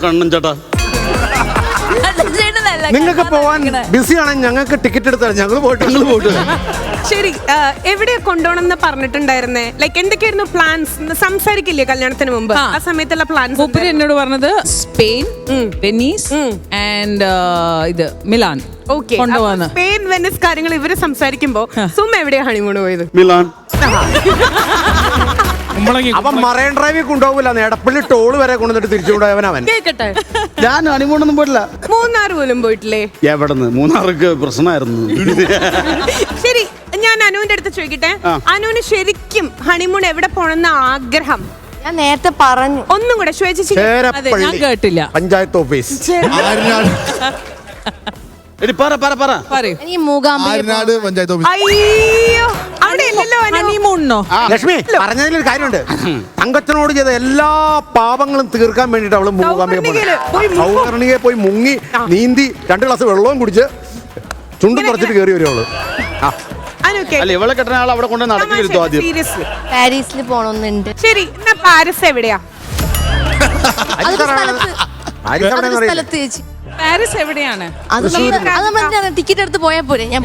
കണ്ണൻ ചേട്ടാ. നിങ്ങൾക്ക് പോവാൻ ബിസി ആണെങ്കിൽ ഞങ്ങൾക്ക് ടിക്കറ്റ് എടുത്താൽ ഞങ്ങൾ പോയിട്ട്. ശരി, എവിടെ കൊണ്ടുപോകണമെന്ന് പറഞ്ഞിട്ടുണ്ടായിരുന്നേ? ലൈക്ക് എന്തൊക്കെയായിരുന്നു പ്ലാൻസ്? സംസാരിക്കില്ലേ കല്യാണത്തിന് മുമ്പ്? ആ സമയത്തുള്ള പ്ലാൻസ് മൂപ്പര് എന്നോട് പറഞ്ഞത് സ്പെയിൻ, വെനീസ് ആൻഡ് ഇത് മിലാൻ കൊണ്ടുപോകാന്ന്. സ്പെയിൻ, വെനീസ് കാര്യങ്ങൾ ഇവര് സംസാരിക്കുമ്പോ സുമ എവിടെയാ ഹണിമൂൺ പോയത്? മിലാൻ. അപ്പൊ മറൈൻ ഡ്രൈവിൽ കൊണ്ടുപോകില്ല, എടപ്പള്ളി ടോള് വരെ കൊണ്ടുവന്നിട്ട് തിരിച്ചു കൊണ്ടുപോയവൻ. കേക്കട്ടെ, ഞാൻ ഹണിമൂണൊന്നും പോയിട്ടില്ല. മൂന്നാർ പോലും പോയിട്ടില്ലേ? എവിടെന്ന്? മൂന്നാർക്ക് പ്രശ്നമായിരുന്നു. ശരി, ഞാൻ അനുവിന്റെ അടുത്ത് ചോദിക്കട്ടെ. അനുവിന് ശരിക്കും ഹണിമൂൺ എവിടെ പോണെന്ന ആഗ്രഹം? ഞാൻ നേരത്തെ പറഞ്ഞു. ഒന്നും കൂടെ ഞാൻ കേട്ടില്ല. പഞ്ചായത്ത് ഓഫീസ്. അയ്യോ, ലക്ഷ്മി പറഞ്ഞതിലൊരു കാര്യമുണ്ട്. അംഗത്തിനോട് ചെയ്ത എല്ലാ പാപങ്ങളും തീർക്കാൻ വേണ്ടിട്ട് അവള് സൗകർണികയെ പോയി മുങ്ങി നീന്തി 2 ഗ്ലാസ് വെള്ളവും കുടിച്ച് ചുണ്ടും തുറച്ചിട്ട് കയറി വരും അവള്. ഇവളെ കെട്ടുന്ന ആൾ അവിടെ കൊണ്ട് നടത്തി വരുത്തോ ആദ്യം. പാരീസിൽ പോണോന്നുണ്ട്. ശരി, പാരീസ് എവിടെയാ? പാരീസ് എവിടെയാണ്? ടിക്കറ്റ് എടുത്ത് പോയാ പോരെ. ഞാൻ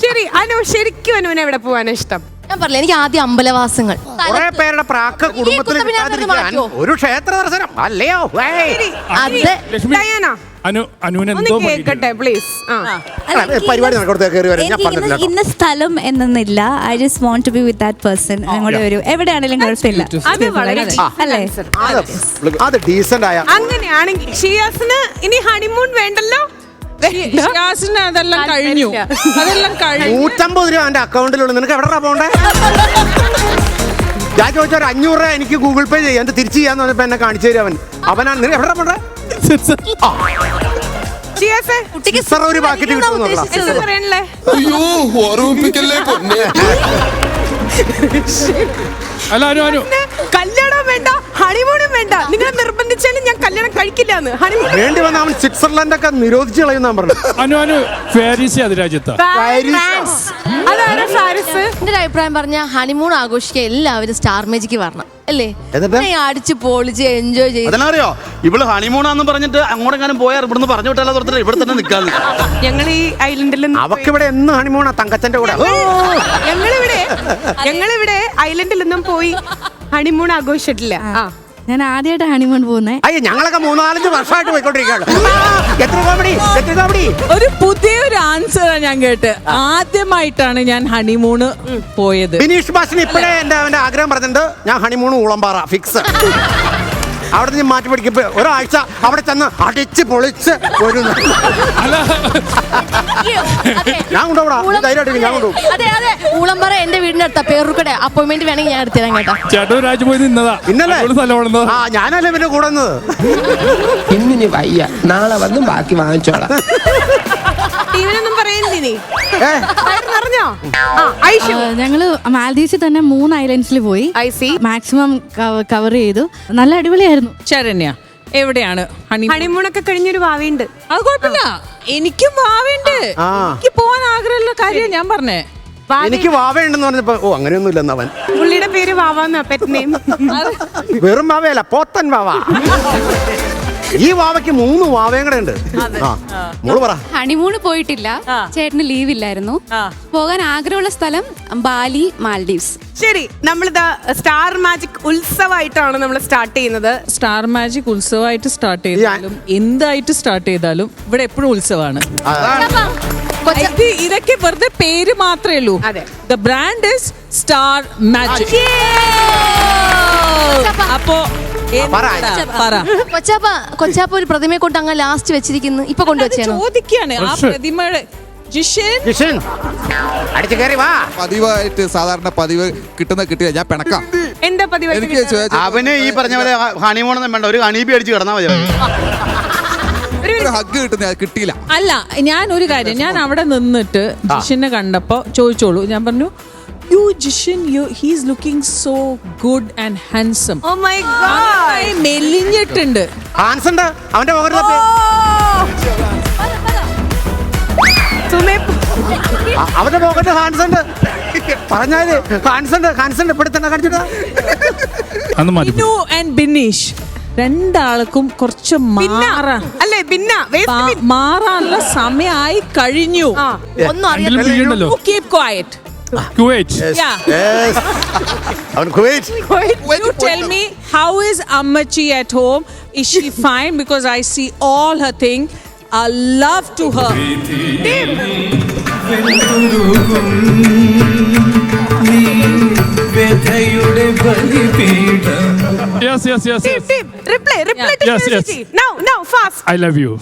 ശരി, അനു ശരിക്കും അനുവിന് എവിടെ പോവാനാ ഇഷ്ടം? ഞാൻ പറഞ്ഞില്ല, എനിക്ക് ആദ്യം അമ്പലവാസങ്ങൾ. കുറെ പേരുടെ പ്രാക്ക കുടുംബത്തിൽ ഒരു ക്ഷേത്ര ദർശനം അല്ലയോ? കേക്കട്ടെ പ്ലീസ്. പരിപാടി നടക്കട്ടെ. ഇന്ന സ്ഥലം എന്നൊന്നില്ല. I just want to be with that person. അങ്ങോട്ട് വരൂ, എവിടെയാണെങ്കിലും കുഴപ്പമില്ല. അല്ലേ? അത് ഡീസന്റ് ആയ. അങ്ങനെയാണെങ്കിൽ ഷിയാസിന് ഇനി ഹണിമൂൺ വേണ്ടല്ലോ. ഷിയാസിന് അതെല്ലാം കഴിഞ്ഞു. അതെല്ലാം കഴിഞ്ഞു. 150 രൂപ എന്റെ അക്കൗണ്ടിലുള്ള. നിനക്ക് എവിടെ പോണ്ടേ? ഞാൻ ചോദിച്ച ഒരു 500 രൂപ എനിക്ക് ഗൂഗിൾ പേ ചെയ്യാൻ തിരിച്ചു ചെയ്യാന്ന് പറഞ്ഞപ്പോ എന്നെ കാണിച്ചു തരും അവനാണ്. നിനക്ക് എവിടെ പോണ്ടേ? ഒരു പാക്കറ്റ് കിട്ടും. അയ്യോ ഓർമ്മിപ്പിക്കല്ലേ പൊന്നെ. അല്ല അനു കല്യാണം വേണ്ട, ഹണിമൂണും വേണ്ട. നിങ്ങൾ നിർബന്ധിച്ചാലും ഞാൻ കല്യാണം കഴിക്കില്ലാന്ന്. ഹണിമൂൺ വേണ്ടി വന്ന അവൻ സ്വിറ്റ്സർലൻഡ് ഒക്കെ നിരോധിച്ച് കളയുന്ന പറഞ്ഞു. അനു പാരീസ് അത് രാജ്യത്താ. അതാണ് ഫാരിസ്. എന്റെ ഒരു അഭിപ്രായം പറഞ്ഞ ഹണിമൂൺ ആഘോഷിക്കാൻ എല്ലാവരും സ്റ്റാർ മാജിക്ക് വരണം അല്ലേ? അടിച്ച് പൊളിച്ച് എൻജോയ് ചെയ്ത്. അതിനറിയോ ഇവള് ഹണിമൂണാന്ന് പറഞ്ഞിട്ട് അങ്ങോട്ടെങ്ങാനും പോയാൽ ഇവിടുന്ന് പറഞ്ഞു വിട്ടാലോ തുറത്തിട്ട് ഇവിടെ തന്നെ നിൽക്കാന്ന്. ഞങ്ങൾ ഈ ഐലൻഡിൽ അവക്ക് ഇവിടെ എന്ന് ഹണിമൂണാ തങ്കച്ചന്റെ കൂടെ. ഞങ്ങളിവിടെ ഐലൻഡിൽ നിന്നും പോയി ഹണിമൂൺ ആഘോഷിച്ചിട്ടില്ല. ഞാൻ ആദ്യമായിട്ട് ഹണിമൂൺ പോകുന്നേ. അയ്യോ ഞങ്ങളൊക്കെ 3-4 വർഷമായിട്ട് പോയിക്കൊണ്ടിരിക്കുകയാണ്. എത്ര കോമഡി. ഒരു പുതിയൊരു ആൻസർ ഞാൻ കേട്ട്. ആദ്യമായിട്ടാണ് ഞാൻ ഹണിമൂണ് പോയത്. ബിനീഷ് ബാസിന് ഇപ്പോഴേ അവന്റെ ആഗ്രഹം പറഞ്ഞിട്ടുണ്ട്. ഞാൻ ഹണിമൂൺ ഉളമ്പാറ ഫിക്സ്. അവിടെ നിന്ന് മാറ്റി പിടിക്കുമ്പോ ഒരാഴ്ച അവിടെ ചെന്ന് അടിച്ച് പൊളിച്ച് വരുന്നു. ഞാൻ കൊണ്ടുപോടാ, ധൈര്യമായിട്ട് ഞാൻ കൊണ്ടുപോകും. അതെ ഊളംപറ എന്റെ വീടിന്റെ അടുത്ത പേരുക്കടെ അപ്പോയിന്റ്മെന്റ് വേണമെങ്കിൽ ഞാൻ എടുത്തരാം കേട്ടോ. ചേട്ടൻ രാജ് പോയി നിന്നതാ. ഇന്നലെ ഞാനല്ലേ പിന്നെ കൂടെ നിന്നത്. ഇന്നിനി വയ്യ, നാളെ വന്ന് ബാക്കി വാങ്ങിച്ചോളാം. ടീമിനൊന്നും പറയുന്നിനി. ഞങ്ങള് മാൽദീവ്സിൽ തന്നെ 3 ഐലൻഡ്സിൽ പോയി. മാക്സിമം കവർ ചെയ്തു. നല്ല അടിപൊളിയായിരുന്നു. ശരണ്യ എവിടെയാണ് ഹണിമൂണൊക്കെ കഴിഞ്ഞൊരു വാവയുണ്ട്. അത് കുഴപ്പമില്ല, എനിക്കും വാവയുണ്ട്. എനിക്ക് പോകാൻ ആഗ്രഹമുള്ള കാര്യം ഞാൻ പറഞ്ഞേ. എനിക്ക് വാവയുണ്ടെന്ന് പറഞ്ഞപ്പോ അങ്ങനെയൊന്നും ഇല്ലെന്ന് അവൻ. പുള്ളിയുടെ പേര് വാവാന്നാ, പെറ്റ് നെയിം. വെറും വാവയല്ല, പോത്തൻ വാവ. ഈ വാവയ്ക്ക് 3 വാവയും കൂടെ ഉണ്ട്. മോള് പറ. ഹണിമൂണ് പോയിട്ടില്ല, ചേട്ടന് ലീവ് ഇല്ലായിരുന്നു. പോകാൻ ആഗ്രഹമുള്ള സ്ഥലം ബാലി, മാൽഡീവ്സ്. ശരി, നമ്മളിതാ സ്റ്റാർ മാജിക് ഉത്സവമായിട്ടാണ് നമ്മൾ സ്റ്റാർട്ട് ചെയ്യുന്നത്. സ്റ്റാർ മാജിക് ഉത്സവമായിട്ട് സ്റ്റാർട്ട് ചെയ്താലും എന്തായിട്ട് സ്റ്റാർട്ട് ചെയ്താലും ഇവിടെ എപ്പോഴും ഉത്സവമാണ്. ഇതൊക്കെ വെറുതെ പേര് മാത്രമേ ഉള്ളൂ. The brand is star magic. അപ്പോ കൊച്ചാപ്പ ഒരു പ്രതിമയെ കൊണ്ട് അങ്ങ് ലാസ്റ്റ് വെച്ചിരിക്കുന്നു. ഇപ്പൊ കൊണ്ടുവച്ചാണ് ചോദിക്കാണ് ആ പ്രതിമയുടെ പതിവായിട്ട് സാധാരണ പതിവ് കിട്ടില്ല. ഞാൻ പിണക്കാം. എന്താ പതിവ്? അവന് ഈ പറഞ്ഞ പോലെ ഹണിമൂണൊന്നും വേണ്ട, ഒരു ഹണീബി അടിച്ച് കിടന്നാ മതി. ഹഗ് കിട്ടിയില്ല. അല്ല, ഞാൻ ഒരു കാര്യം, ഞാൻ അവിടെ നിന്നിട്ട് ജിഷിനെ കണ്ടപ്പോ ചോദിച്ചോളൂ. ഞാൻ പറഞ്ഞു, You Jishin, he's looking so good and handsome. Oh my god. മെലിഞ്ഞിട്ടുണ്ട്. ഹാൻസൺ അവന്റെ അവന്റെ പോക്കറ്റ് ഹാൻസൺ പറഞ്ഞാല് ഹാൻസൺ ഇവിടെ തന്നെ കാണിച്ചിട്ടാ. ബിനു ആൻഡ് ബിനീഷ് രണ്ടാൾക്കും കുറച്ച് മാറാനുള്ള സമയമായി കഴിഞ്ഞു. ഒന്നും അറിയില്ല. Keep quiet. Kuwait. Yeah. Yes. Kuwait. You tell me, how is Ammachi at home? Is she fine? Because I see all her thing. I love to her. Yes. Reply to yes. Now, fast. I love you.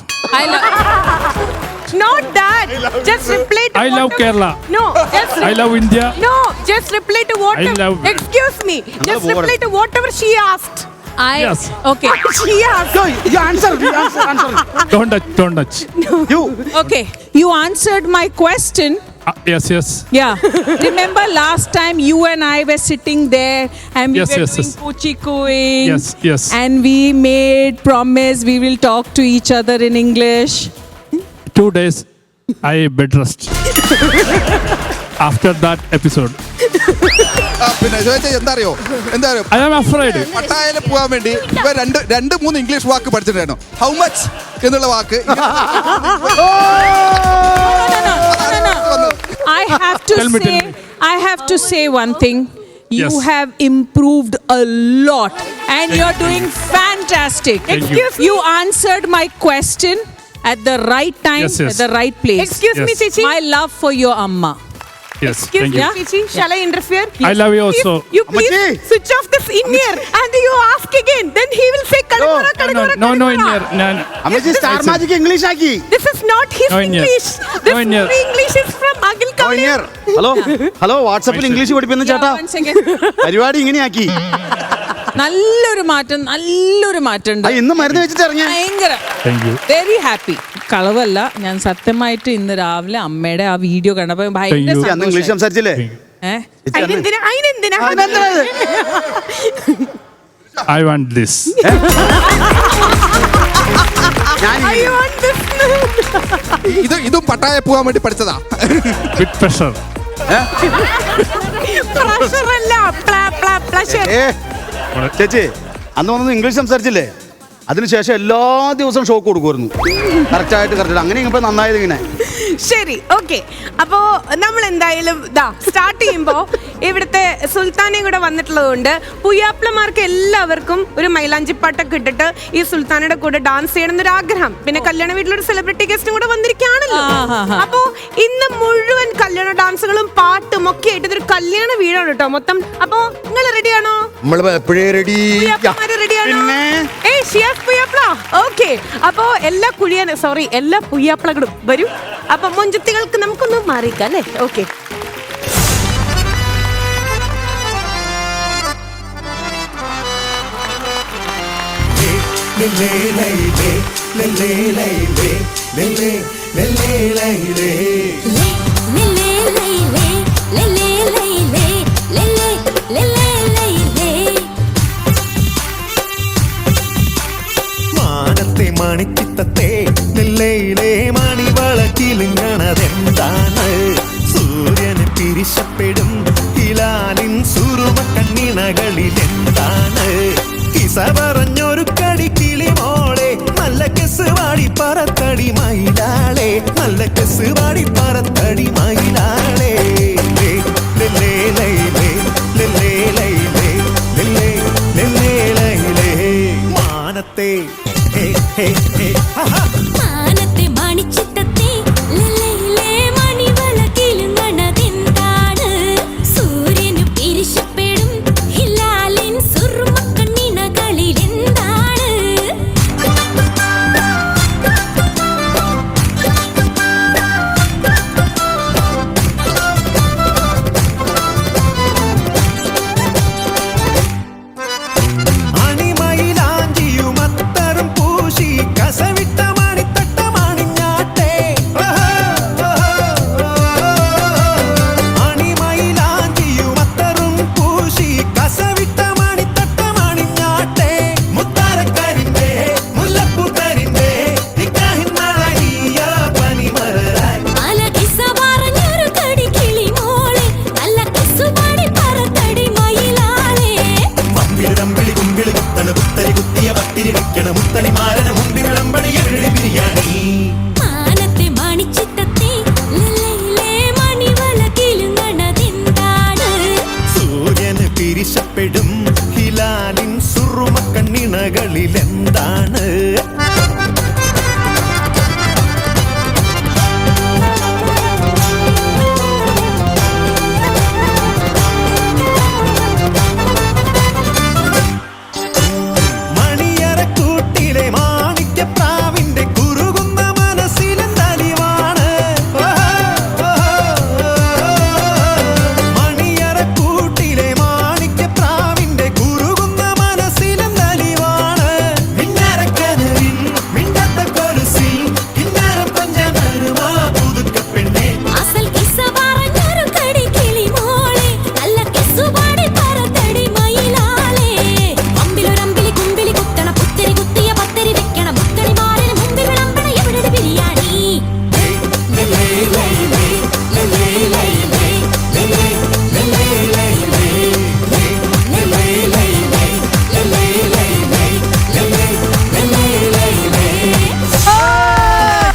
Not that. Just reply to I love Kerala. No, just I love India. No, just reply to whatever. Excuse me. Just reply to whatever she asked. Yes. Okay. She asked. No, you answer. Don't touch. You. Okay. You answered my question. Yes. Yeah. Remember last time you and I were sitting there and we were doing kuchikuing. Yes. And we made promise we will talk to each other in English. 2 days I bed rest. After that episode. പിന്നെ എന്താ അറിയോ I am afraid. പട്ടായയിൽ പോകാൻ വേണ്ടി ഇവ 2-3 English walk പഠിച്ചിട്ടായിരുന്നു. How much എന്നുള്ള വാക്ക്. I have to say one thing. You have improved a lot and you're doing fantastic. You answered my question at the right time, at the right place. Excuse me, Chichi. My love for your amma. Yes, thank you. Pichi, shall I interfere? I love you also. You please switch off this in-ear and you ask again. Then he will say Kadagora, Kadagora, No, in here. അമ്മച്ചി star magic English ആക്കി. This is not his No in here. English. This No in here. English is from Agil Kamle. Hello വാട്സാപ്പിൽ English പഠിപ്പിക്കുന്ന ചേട്ടാ One second. പരിപാടി ഇങ്ങനെയാക്കി. നല്ലൊരു മാറ്റം ഉണ്ട്. ഇന്ന് മരുന്ന് വെച്ചിട്ട് ഇറങ്ങിയ ഭയങ്കര Thank you. Very happy. കളവല്ല, ഞാൻ സത്യമായിട്ട് ഇന്ന് രാവിലെ അമ്മയുടെ ആ വീഡിയോ കണ്ടപ്പോ ഭയങ്കര Thank you. അന്ന് ഇംഗ്ലീഷ് സംസാരിച്ചില്ലേ? അതിനെന്തിനാ? I want this. I want this. ഇതും പട്ടായ പോവാൻ വേണ്ടി പഠിച്ചതാ. With pressure. Pressure അല്ല, pleasure. ചേച്ചി അന്ന് വന്നത് ഇംഗ്ലീഷ് സംസാരിച്ചില്ലേ? അതിനുശേഷം എല്ലാ ദിവസവും ഷോക്ക് കൊടുക്കുമായിരുന്നു. കറക്റ്റ് അങ്ങനെ ഇപ്പൊ നന്നായത് ഇങ്ങനെ. ശരി, ഓക്കെ. അപ്പോ നമ്മൾ എന്തായാലും സ്റ്റാർട്ട് ചെയ്യുമ്പോ ഇവിടുത്തെ സുൽത്താനയും കൂടെ വന്നിട്ടുള്ളതുകൊണ്ട് പുയ്യാപ്ലമാർക്ക് എല്ലാവർക്കും ഒരു മൈലാഞ്ചിപ്പാട്ടൊക്കെ ഇട്ടിട്ട് ഈ സുൽത്താനയുടെ കൂടെ ഡാൻസ് ചെയ്യണം എന്നൊരു ആഗ്രഹം. പിന്നെ കല്യാണ വീട്ടിലൊരു സെലിബ്രിറ്റി ഗസ്റ്റും കൂടെ വന്നിരിക്കുകയാണല്ലോ. അപ്പോ ഇന്ന് മുഴുവൻ കല്യാണ ഡാൻസുകളും പാട്ടും ഒക്കെ ആയിട്ട് ഇതൊരു കല്യാണ വീടാണ് കേട്ടോ മൊത്തം. അപ്പോ നിങ്ങൾ റെഡിയാണോ? ഓക്കെ. അപ്പോ എല്ലാ പുയ്യാപ്ലകളും വരും. അപ്പൊ മൊഞ്ചത്തികൾക്ക് നമുക്കൊന്ന് മാറിക്കാം അല്ലേ? ഓക്കെ. മാനത്തെ മണിച്ചിത്തത്തെ നെല്ലയിലെ മണിവളക്കിലുങ്ങണതെന്താണ്? സൂര്യന് പിരിശപ്പെടും ഹിലാലിൻ സുറുമ കണ്ണിണകളിൽ എന്താണ്? കിസ പറഞ്ഞൊരു കടി കിളിമോളെ, നല്ല കെസ് വാടി പറത്തടി മയിലാളെ, നല്ല കെസ് വാടി പറത്തടി മയിലാളെ. മാനത്തെ മാനത്തെ മണിച്ചിത്തത്തെ ലല്ലയിലെ മണിവളക്കിലുങ്ങണതെന്താണ്? സൂര്യനു പിരിശപ്പെടും ഹിലാലിൻ സുറുമ കണ്ണിണകളിൽ എന്താണ്? അണിമയിലാഞ്ചിയുമത്തറും പൂശി കസവിട്ട മണിത്തട്ടമണിഞ്ഞാട്ടെ. അണിമയിലാഞ്ചിയുമത്തറും പൂശി കസവിട്ട മണിത്തട്ടമണിഞ്ഞാട്ടെ. മുത്താരക്കരിന്റെ മുല്ലപ്പൂക്കരിന്റെ നിക്കാഹിന്നഴകിയ പനിമലരായി. അല കിസ്സ പറഞ്ഞൊരു കടി കിളിമോളെ, നല്ല കിസ്സുപാടി പറത്തടി മയിലാളെ. മമ്പിളിതമ്പിളി കുമ്പിളി കുത്തണ പുത്തരി കുത്തിയ പത്തിരി വെക്കണ മുത്തണി മാരന മുമ്പി വിളമ്പണി എഴുതി ബിരിയാണി. മാനത്തെ മണിച്ചിത്തത്തെ ലല്ലയിലെ മണിവളക്കിലുങ്ങണതെന്താണ്? സൂര്യന് പിരിശപ്പെടും ഹിലാലിൻ സുറുമ കണ്ണിണകളിൽ എന്താണ്? മണിയറക്കൂട്ടിലെ മാണിക്യപ്രാവിന്റെ കുറുകുന്ന മനസ്സിലെന്തലിവാണ്? മണിയറക്കൂട്ടിലെ മാണിക്യപ്രാവിന്റെ കുറുകുന്ന മനസ്സിലെന്തലിവാണ്? മിന്നാരക്കനവിൻ മിണ്ടാത്ത കൊലുസിൽ കിന്നാരം പഞ്ചമരുമാ പുതുക്കപ്പെണ്ണേ. അസൽ കിസ്സ പറഞ്ഞൊരു കടി കിളിമോളെ, നല്ല കിസ്സുപാടി പറത്തടി മയിലാളെ. അമ്പിലൊരമ്പിളി കുമ്പിളി കുത്തണ പുത്തരി കുത്തിയ പത്തരി വെക്കണ മുത്തണി മാറിന് മുമ്പിൽ വിളമ്പണ എവിടെ ബിരിയാണി.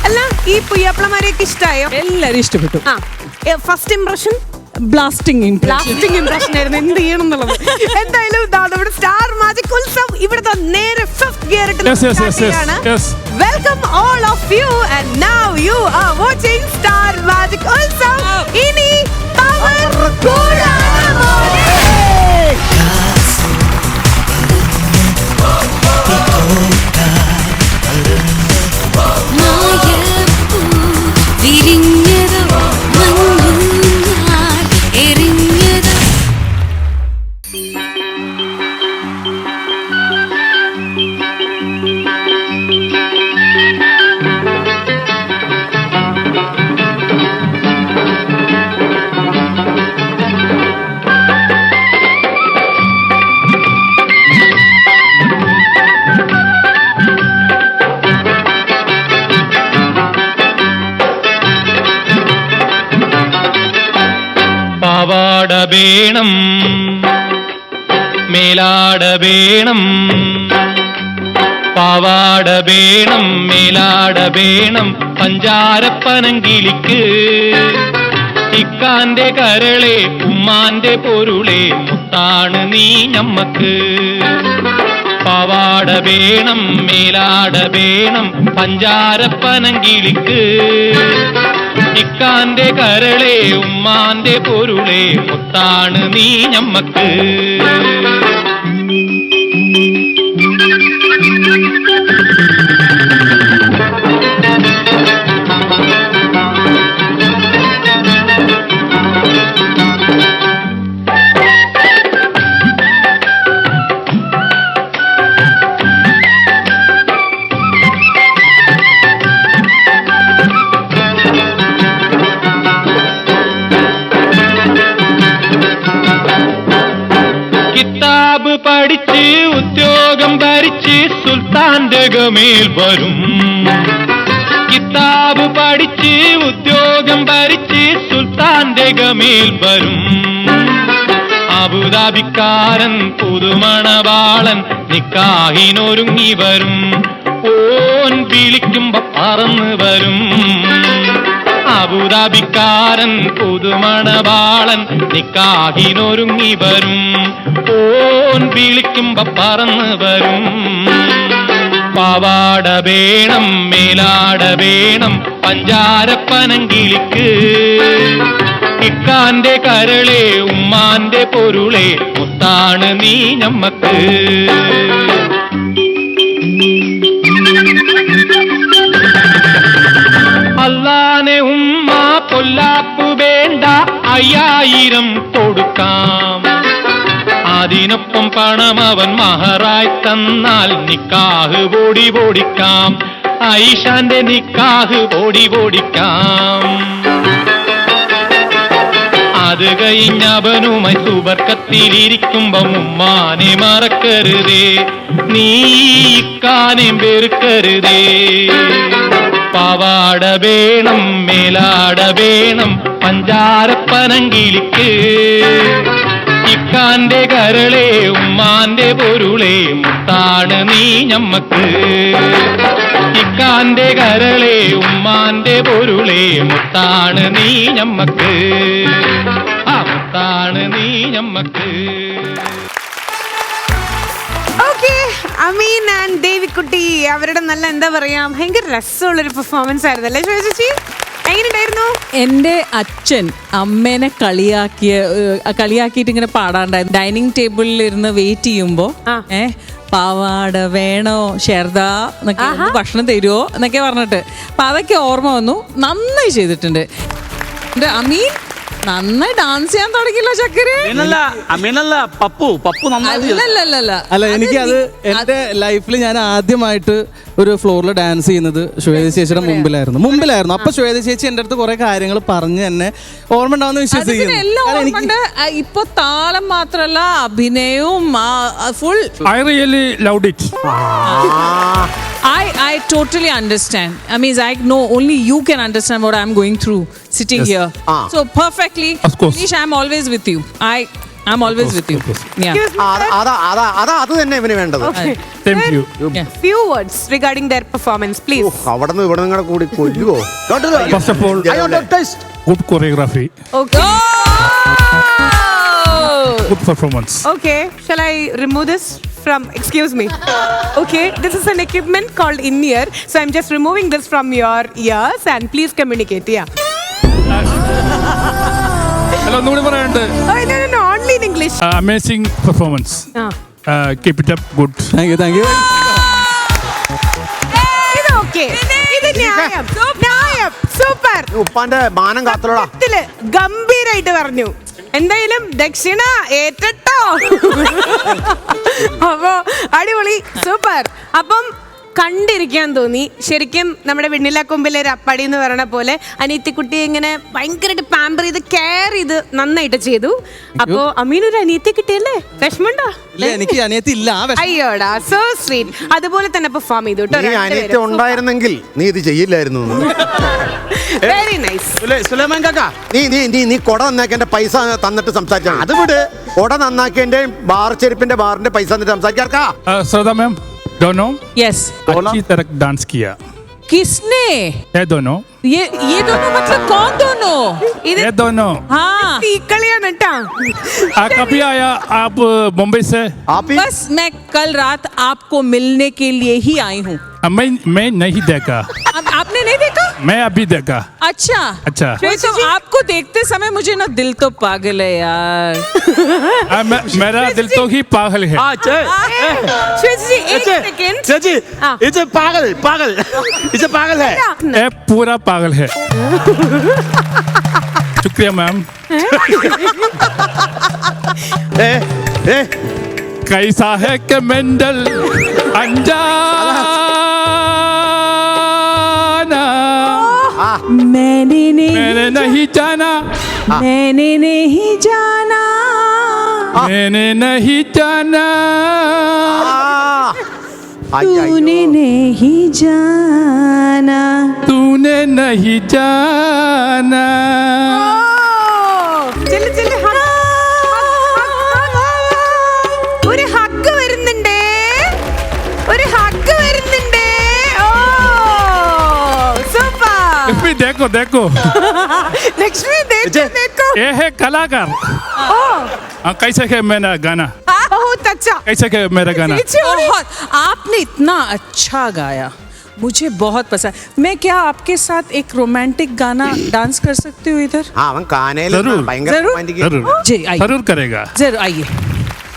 അല്ല, ഈ പുയ്യാപ്ലമാരെയൊക്കെ ഇഷ്ടായോ? എല്ലാരും ഇഷ്ടപ്പെട്ടു. ഫസ്റ്റ് ഇംപ്രഷൻ ബ്ലാസ്റ്റിംഗ് ഇംപ്രഷൻ ആയിരുന്നു. എന്ത് ചെയ്യണം എന്നുള്ളത്. എന്തായാലും നമ്മുടെ സ്റ്റാർ മാജിക് ഉത്സവം ഇവിടുത്തെ നേരെ fifth gear Yes. Welcome all of you and now you are watching star magic ഉത്സവം. ഇനി മായപ്പൂ വിരിഞ്ഞതോ മഞ്ഞുനാൾ എറിഞ്ഞതോ. പാവാട വേണം മേലാട വേണം, പാവാട വേണം മേലാട വേണം പഞ്ചാരപ്പനങ്കിളിക്ക്. ഇക്കാന്റെ കരളെ ഉമ്മാന്റെ പൊരുളെ മുത്താണ് നീ ഞമ്മക്ക്. പാവാട വേണം മേലാട വേണം പഞ്ചാരപ്പനങ്കിളിക്ക്. ഇക്കാന്റെ കരളെ ഉമ്മാന്റെ പൊരുളെ മുത്താണ് നീ ഞമ്മക്ക്. കിതാബ് പഠിച്ച് ഉദ്യോഗം ഭരിച്ച് സുൽത്താന്റെ ഗമേൽ വരും. കിതാബ് പഠിച്ച് ഉദ്യോഗം ഭരിച്ച് സുൽത്താന്റെ ഗമേൽ വരും. അബുദാബിക്കാരൻ പുതുമണവാളൻ നിക്കാഹിനൊരുങ്ങി വരും. ഓൻ വിളിക്കുമ്പോ പറന്ന് വരും. അബുദാബിക്കാരൻ പുതുമണവാളൻ നിക്കാഹിനൊരുങ്ങി വരും. ഓൻ വിളിക്കുമ്പോ പറന്ന് വരും. പാവാട വേണം മേലാട വേണം പഞ്ചാരപ്പനങ്കിളിക്ക്. ഇക്കാന്റെ കരളെ ഉമ്മാന്റെ പൊരുളെ മുത്താണ് നീ ഞമ്മക്ക്. അല്ലാനെ ഉമ്മ പൊല്ലാപ്പു വേണ്ട 5000 കൊടുക്കാം. അതിനൊപ്പം പണം അവൻ മഹറായി തന്നാൽ നിക്കാഹ് ബോടി ബോടിക്കാം. ഐഷാന്റെ നിക്കാഹ് ബോടി ബോടിക്കാം. അത് കഴിഞ്ഞവനുമായി സുബർക്കത്തിലിരിക്കുമ്പോ ഉമ്മാനെ മറക്കരുതേ, നീ ഇക്കാനെ വെറുക്കരുതേ. പാവാട വേണം മേലാട വേണം പഞ്ചാരപ്പനങ്കിളിക്ക്. ഇക്കാന്റെ കരളെ ഉമ്മാന്റെ പൊരുളെ മുത്താണ് നീ ഞമ്മക്ക്. ഇക്കാന്റെ കരളെ ഉമ്മാന്റെ പൊരുളെ മുത്താണ് നീ ഞമ്മക്ക്. ആ മുത്താണ് നീ ഞമ്മക്ക്. അമീൻ ആൻഡ് ദേവിക്കുട്ടി അവരുടെ നല്ല എന്താ പറയാ ഭയങ്കര രസമുള്ളൊരു പെർഫോമൻസ് ആയിരുന്നു അല്ലേ ശ്വേത ചേച്ചി? എങ്ങനെയുണ്ടായിരുന്നു? എൻ്റെ അച്ഛൻ അമ്മേനെ കളിയാക്കിയിട്ട് ഇങ്ങനെ പാടാണ്ടായിരുന്നു. ഡൈനിങ് ടേബിളിൽ ഇരുന്ന് വെയിറ്റ് ചെയ്യുമ്പോ പാവാട വേണോ ശാരദ എന്നൊക്കെ, ഭക്ഷണം തരുമോ എന്നൊക്കെ പറഞ്ഞിട്ട്. അപ്പൊ അതൊക്കെ ഓർമ്മ വന്നു. നന്നായി ചെയ്തിട്ടുണ്ട്. അമീൻ നന്നായി ഡാൻസ് ചെയ്യാൻ തുടങ്ങിയല്ലോ ചക്കര. അല്ല, എനിക്കത് എന്റെ ലൈഫിൽ ഞാൻ ആദ്യമായിട്ട് ഒരു ഫ്ലോറിൽ ഡാൻസ് ചെയ്യുന്നത് ശ്വേത ചേച്ചിയുടെ മുമ്പിലായിരുന്നു. അപ്പൊ ശ്വേത ചേച്ചി എന്റെ അടുത്ത് കുറെ കാര്യങ്ങൾ പറഞ്ഞ് എന്നെ ഓർമ്മ ഉണ്ടാവുന്ന വിശ്വസിക്കുന്നു. ഇപ്പൊ താളം മാത്രല്ല അഭിനയവും full. I really loved it. I totally understand. I mean, I know only you can understand what I'm going through sitting here. So perfectly. Of course. Nish, I'm always with you. I'm always with you. Yeah. അത് തന്നെ ഇവന് വേണ്ടത്. Thank you. Few words regarding their performance, please. അവിടെ നിന്ന് ഇവിടെ നിങ്ങളെ കൂടി കൊല്ലുവോ? First of all, good choreography. Okay. Good performance. Okay, shall I remove this from, excuse me. Okay, this is an equipment called in-ear. So I'm just removing this from your ears and please communicate. Yeah. അല്ല ഒന്നുകൂടി പറയാനുണ്ട്. Only in English. Amazing performance. Keep it up. Good. Thank you, thank you. ഇത് okay. ഇത് ന്യായം. ന്യായം. Super. ഉപ്പാന്റെ മാനം കാത്തലോടാ. ഗംഭീരായിട്ട് പറഞ്ഞു. എന്തായാലും ദക്ഷിണ ഏറ്റട്ടോ. അപ്പോ അടിപൊളി, സൂപ്പർ. അപ്പം കണ്ടിരിക്കാൻ തോന്നി. ശരിക്കും നമ്മുടെ വെണ്ണില കൊമ്പിലെ ഒരു അപ്പടി എന്ന് പറയുന്ന പോലെ അനിയത്തിക്കുട്ടിയെ ഇങ്ങനെ ഭയങ്കരമായിട്ട് പാമ്പർ ചെയ്ത് കെയർ ചെയ്ത് നന്നായിട്ട് ചെയ്തു. അപ്പോ അമീനൊരു അനിയത്തി കിട്ടിയല്ലേ? വിഷമമുണ്ടോ? എനിക്ക് അനിയത്തി ഇല്ല. അയ്യോടാ, സോ സ്വീറ്റ്. അതുപോലെ തന്നെ പെർഫോം ചെയ്തു കേട്ടോ. നീ അനിയത്തി ഉണ്ടായിരുന്നെങ്കിൽ നീ ഇത് ചെയ്യില്ലായിരുന്നു. Very nice. സുലൈമാൻ കാക്ക, നീ കൊട നന്നാക്കിന്റെ പൈസ തന്നിട്ട് സംസാരിച്ചാണ്. അത് വിട്. കൊട നന്നാക്കിന്റെ ബാറിന്റെ പൈസ തന്നിട്ട് സംസാരിക്കാർക്കാ. श्रद्धा मैम, दोनों यस अच्छी तरह डांस किया. किसने? ये दोनों. ये दोनों मतलब कौन दोनों? ये दोनों. हाँ, കളിയാണ് കേട്ടാ. कभी आया आप मुंबई से? बस मैं कल रात आपको मिलने के लिए ही आई हूँ. मैं नहीं देखा. आपने नहीं देखा? मैं अभी देखा. अच्छा. अच्छा. तो आपको देखते समय मुझे ना दिल तो पागल है यार. मेरा दिल तो ही पागल है. ചേച്ചി ഇത് പാഗൽ ഇത് പാഗൽ है. ये पूरा पागल है. शुक्रिया मैम. कैसा है कि मेंडल अनजाना. मैंने नहीं जाना. मैंने नहीं जाना. मैंने नहीं जाना. तूने नहीं जाना. तूने नहीं जाना. ഒരു ഹഗ് വരുന്നുണ്ടേ. ഒരു ഹഗ് വരുന്നുണ്ടേ. ഓ സൂപ്പർ. लक्ष्मी देखो देखो. ലക്ഷ്മി देखो. ये है कलाकार. कैसे है मेरा गाना? बहुत अच्छा. कैसे है मेरा गाना? बहुत. आपने इतना अच्छा गाया, मुझे बहुत पसंद. मैं क्या आपके साथ एक रोमांटिक गाना डांस कर सकती हूँ इधर? അവൻ കാനയിൽ जरूर जरूर जी, आइए. जरूर करेगा. जरूर आइए.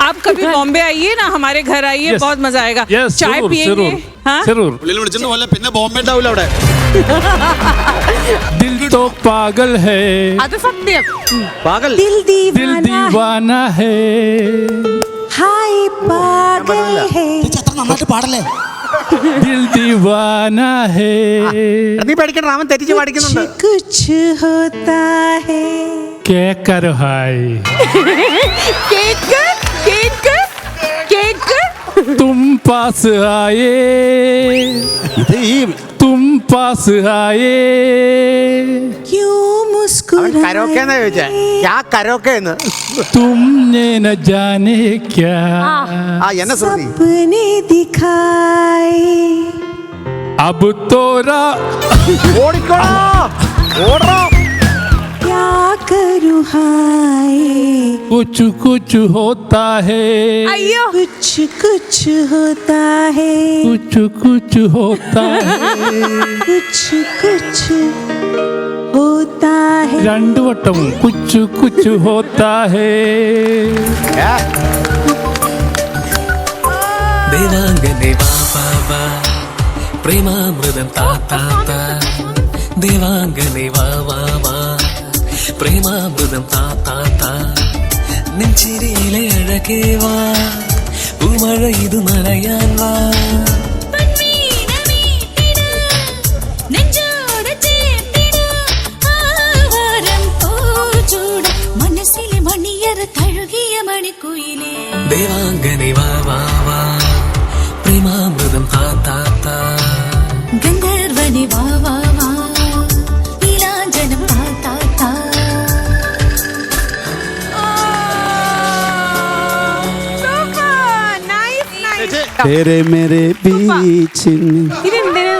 आप कभी बॉम्बे आइए ना, हमारे घर आइए. Yes. बहुत मजा आएगा. Yes, चाय जरूर, पियेंगे. जरूर. हाँ? जरूर. പിന്നെ ബോംബെ ഉണ്ടാവില്ല അവിടെ. दिल तो पागल है. അത് സത്യം. പാഗൽ. दिल दिल दीवाना है. हाय पागल है. നന്നായിട്ട് പാടല്ലേ? दिल दीवाना है. നീ പേടിക്കണ്ട, അവൻ തെറ്റിച്ച് പാടിക്കുന്നുണ്ട്. कुछ होता है. क्या करो हाय. Cake cake cake. तुम पास आए. तुम पास आए. क्यों അവൻ मुस्कुराए. കരോക്കെന്നാ ചോദിച്ചേ. കരോക്കെ എന്ന്. तुमने न जाने क्या. എന്നെ ശ്രുതി. सपने दिखाए. अब तोरा ഓടിക്കോടാ, ഓടോ. क्या करूँ हाय. कुछ कुछ होता है. അയ്യോ. कुछ कुछ होता है. कुछ कुछ होता है. कुछ कुछ होता है. രണ്ടു വട്ടം कुछ कुछ होता है. देवांगने वा वा वा प्रेमामृतं ता ता ता. देवांगने वा वा वा प्रेमामृतं ता ता ता. നെഞ്ചിരിയിലെ അഴകേ വാ, പൂമഴ ഇത് നനയാൻ വാ. ദേവാംഗനെ വാ വാ വാ പ്രേമാമൃതം താ താ താ. ഗന്ധർവനെ വാ വാ വാ നീലാഞ്ജനം താ താ താ. तेरे मेरे बीच में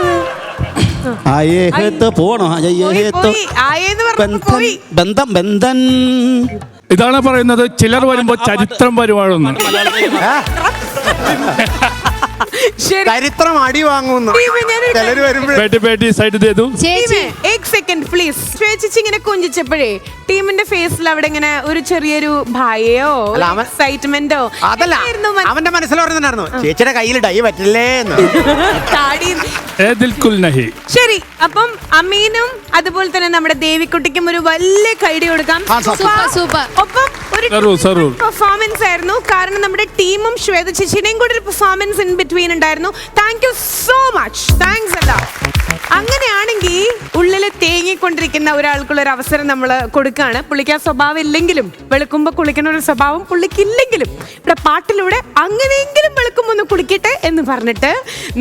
आए है तो പോണോ ആയേ है तो ബന്ധം ബന്ധൻ. ഇതാണ് പറയുന്നത് ചിലർ വരുമ്പോ ചരിത്രം വരുവാണെന്ന്. ചരിത്രം അടി വാങ്ങുന്നു ചിലര് വരുമ്പോഴേ ബേട്ടി ബേട്ടി സൈഡ് ചെയ്തു. एक सेकंड प्लीज ചേച്ചി ഇങ്ങനെ കൊഞ്ചിച്ചപ്പോഴേ ടീമിന്റെ ഫേസിൽ അവിടെ ഇങ്ങനെ ഒരു ചെറിയൊരു ഭയോ എക്സൈറ്റ്മെന്റോ അതല്ല അവന്റെ മനസ്സിൽ പറഞ്ഞിട്ടുണ്ടായിരുന്നു ചേച്ചിയുടെ കയ്യിൽ ഡൈ പറ്റില്ലേ എന്ന്. ശരി, അപ്പം അമീനും അതുപോലെ തന്നെ നമ്മുടെ ദേവിക്കുട്ടിക്കും ഒരു വലിയ കൈഡി കൊടുക്കാം. ഒപ്പം ഒരു പെർഫോമൻസ് ആയിരുന്നു. കാരണം നമ്മുടെ ടീമും ശ്വേത ചേച്ചിയുടെയും കൂടെ ഒരു പെർഫോമൻസ് ഇൻ ബിറ്റ്വീൻ ഉണ്ടായിരുന്നു. Thank you so much. Thanks അല്ല. അങ്ങനെയാണെങ്കിൽ ഉള്ളിൽ തേങ്ങിക്കൊണ്ടിരിക്കുന്ന ഒരാൾക്കുള്ള ഒരു അവസരം നമ്മൾ കൊടുക്കുകയാണ്. പുള്ളിക്ക് ആ സ്വഭാവം ഇല്ലെങ്കിലും വെളുക്കുമ്പോൾ കുളിക്കുന്ന ഒരു സ്വഭാവം പുള്ളിക്കില്ലെങ്കിലും ഇവിടെ പാട്ടിലൂടെ അങ്ങനെയെങ്കിലും വെളുക്കുമ്പോൾ ഒന്ന് കുളിക്കട്ടെ എന്ന് പറഞ്ഞിട്ട്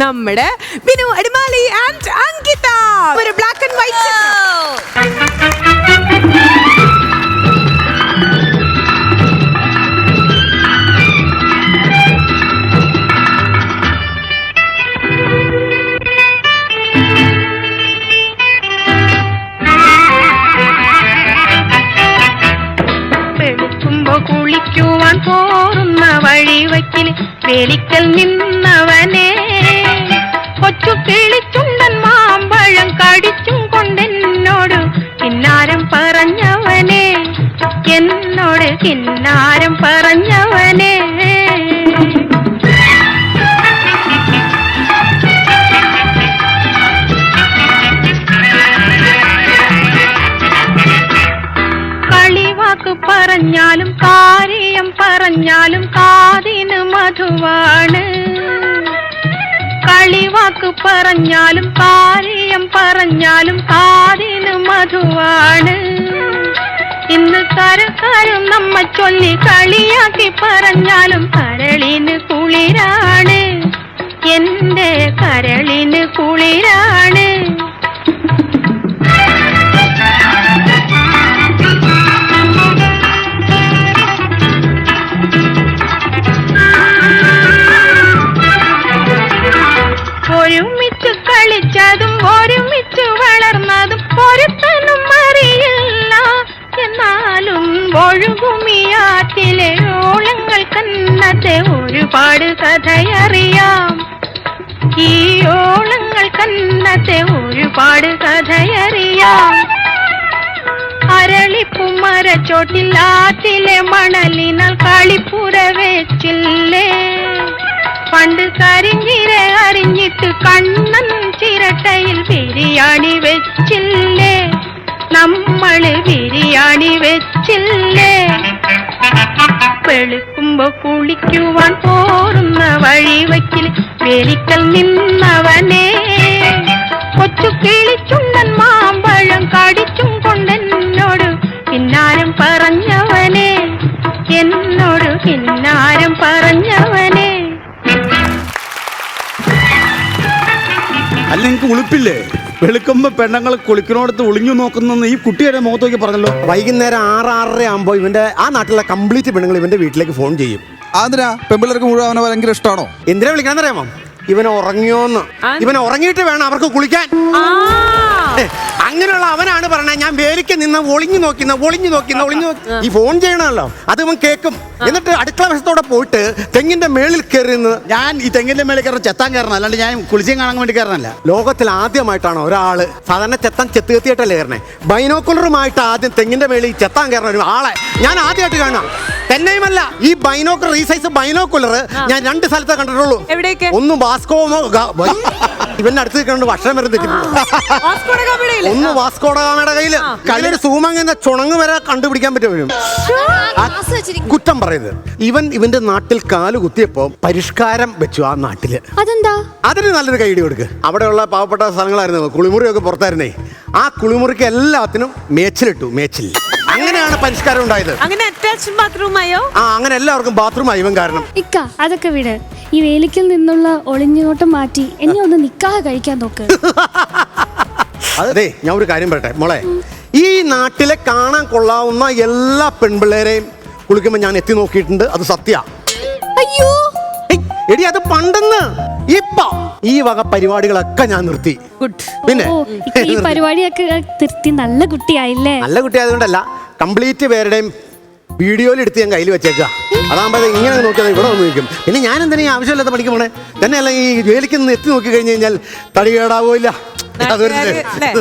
നമ്മുടെ ബിനു അടിമാലി ആൻഡ് അങ്കിത ഒരു ബ്ലാക്ക് ആൻഡ് വൈറ്റ് കുളിക്കുവാൻ പോറുന്ന വഴിവയ്ക്കിൽ വേലിക്കൽ നിന്നവനെ കൊച്ചു കിളിച്ചുണ്ടൻ മാമ്പഴം കടിച്ചും കൊണ്ടെന്നോട് കിന്നാരം പറഞ്ഞവനെ എന്നോട് കിന്നാരം പറഞ്ഞവനെ പറഞ്ഞാലും കാര്യം പറഞ്ഞാലും കാതിന് മധുവാണ് കളിവാക്ക് പറഞ്ഞാലും കാര്യം പറഞ്ഞാലും കാതിന് മധുവാണ് ഇന്ന് കരക്കാരും നമ്മ ചൊല്ലി കളിയാക്കി പറഞ്ഞാലും കരളിന് കുളിരാണ് എന്റെ കരളിന് കുളിരാണ് ഒരുമിച്ച് കളിച്ചതും ഒരുമിച്ച് വളർന്നതും ഒരുത്തനും അറിയില്ല എന്നാലും ഒഴുകുമിയാറ്റിലെ ഓളങ്ങൾ കന്നത്തെ ഒരുപാട് കഥയറിയാം ഈ ഓളങ്ങൾ കന്നത്തെ ഒരുപാട് കഥയറിയാം അരളിപ്പുമരച്ചോട്ടിൽ ആറ്റിലെ മണലിനാൽ കളിപ്പുര വെച്ചില്ലേ പണ്ട് കരിഞ്ഞിര അറിഞ്ഞിട്ട് കണ്ണൻ ചിരട്ടയിൽ ബിരിയാണി വെച്ചില്ലേ നമ്മള് ബിരിയാണി വെച്ചില്ലേ വെളുക്കുമ്പോ കുളിക്കുവാൻ പോറുന്ന വഴിവയ്ക്കിൽ വേലിക്കൽ നിന്നവനെ കൊച്ചു കിളിച്ചുണ്ടൻ മാമ്പഴം കടിച്ചും കൊണ്ടെന്നോട് കിന്നാരം പറഞ്ഞവനെ എന്നോട് കിന്നാരം പറഞ്ഞവനെ അല്ല നിങ്ങൾക്ക് ഉളുപ്പില്ലേ? വെളുക്കുമ്പോ പെണ്ണുങ്ങൾ കുളിക്കണോടത്ത് ഒളിഞ്ഞു നോക്കുന്ന ഈ കുട്ടിയുടെ മുഖത്തേക്ക് പറഞ്ഞല്ലോ. വൈകുന്നേരം 6-6:30 ആകുമ്പോൾ ഇവന്റെ ആ നാട്ടിലെ കംപ്ലീറ്റ് പെണ്ണുങ്ങൾ ഇവന്റെ വീട്ടിലേക്ക് ഫോൺ ചെയ്യും. ആന്തിനാ പെമ്പിള്ളേർക്ക് മുഴുവൻ അവനെ ഭയങ്കര ഇഷ്ടമാണോ? എന്തിനാ വിളിക്കാന്നറിയാമോ? ഇവനെ ഉറങ്ങിയോന്ന്. ഇവനെ ഉറങ്ങിയിട്ട് വേണം അവർക്ക് കുളിക്കാൻ. അങ്ങനെയുള്ള അവനാണ് പറഞ്ഞത് ഞാൻ വേലിക്ക് നിന്ന് ഒളിഞ്ഞു നോക്കി ഈ ഫോൺ ചെയ്യണമല്ലോ അത് ഇവൻ കേൾക്കും. എന്നിട്ട് അടുക്കള വശത്തോടെ പോയിട്ട് തെങ്ങിന്റെ മേളിൽ കയറി നിന്ന് ഞാൻ ഈ തെങ്ങിന്റെ മേളിൽ കയറി ചെത്താൻ കയറണം, അല്ലാണ്ട് ഞാൻ കുളിച്ചും കാണാൻ വേണ്ടി കയറണല്ല. ലോകത്തിൽ ആദ്യമായിട്ടാണ് ഒരാള് സാധാരണ ചെത്താൻ ചെത്ത് കെത്തിയിട്ടല്ലേ കയറണേ, ബൈനോക്കുലറുമായിട്ട് ആദ്യം തെങ്ങിന്റെ മേളിൽ ചെത്താൻ കയറണ ഒരു ആളെ ഞാൻ ആദ്യമായിട്ട് കാണാം. തന്നെയുമല്ല ഈ ബൈനോക്കുലർ ഈ സൈസ് ബൈനോക്കുലർ ഞാൻ 2 സ്ഥലത്തെ കണ്ടിട്ടുള്ളൂ. ഒന്ന് വാസ്കോമോ ഇവന്റെ അടുത്ത് നിൽക്കുന്നുണ്ട് ഭക്ഷണം വരെ ഒന്ന് വാസ്കോഡഗാമയുടെ കയ്യിലൊരു സൂമങ്ങുന്ന ചുണങ്ങ് വരെ കണ്ടുപിടിക്കാൻ പറ്റും. കുറ്റം പറയുന്നത് ഇവന്റെ നാട്ടിൽ കാല് കുത്തിയപ്പോ പരിഷ്കാരം വെച്ചു ആ നാട്ടില്. അതെന്താ? അതിന് നല്ലൊരു കൈഡി കൊടുക്ക്. അവിടെയുള്ള പാവപ്പെട്ട സ്ഥലങ്ങളായിരുന്നു, കുളിമുറിയൊക്കെ പുറത്തായിരുന്നേ. ആ കുളിമുറിക്ക് എല്ലാത്തിനും മേച്ചിലിട്ടു. അങ്ങനെയാണ് പരിഷ്കാരം ഉണ്ടായത്. അങ്ങനെ അറ്റാച്ച്ഡ് ബാത്റൂം ആയോ? അങ്ങനെ എല്ലാവർക്കും ബാത്റൂം ആയി ഇവൻ കാരണം. ഇക്ക അതൊക്കെ വിട്, ഈ വേലിക്കൽ നിന്നുള്ള ഒളിഞ്ഞോട്ടം മാറ്റി എന്നെ ഒന്ന് നിക്കാഹ് കഴിക്കാൻ നോക്ക്. അതെ, ഞാൻ ഒരു കാര്യം പറയട്ടെ മോളെ, ഈ നാട്ടിലെ കാണാൻ കൊള്ളാവുന്ന എല്ലാ പെൺപിള്ളേരെയും കുളിക്കുമ്പോ ഞാൻ എത്തി നോക്കിയിട്ടുണ്ട്. അത് സത്യ. അയ്യോ എടി അത് പണ്ടെന്ന്. ഇപ്പൊ ഈ വക പരിപാടികളൊക്കെ ഞാൻ നിർത്തി. പിന്നെ ഈ പരിപാടിയൊക്കെ നിർത്തി നല്ല കുട്ടിയായില്ലേ? നല്ല കുട്ടിയായതുകൊണ്ടല്ല, കംപ്ലീറ്റ് പേരുടെയും വീഡിയോയിൽ എടുത്ത് ഞാൻ കയ്യിൽ വെച്ചേക്കുക. അതാകുമ്പോൾ ഇങ്ങനെ നോക്കിയാൽ ഇവിടെ വന്ന് നിൽക്കും. പിന്നെ ഞാൻ എന്തിനാ ഈ ആവശ്യമില്ലാത്ത പണിക്ക് പോണേ? തന്നെയല്ല ഈ ജോലിക്ക് നിന്ന് എത്തി നോക്കി കഴിഞ്ഞ് കഴിഞ്ഞാൽ തടി കേടാവോ ഇല്ല.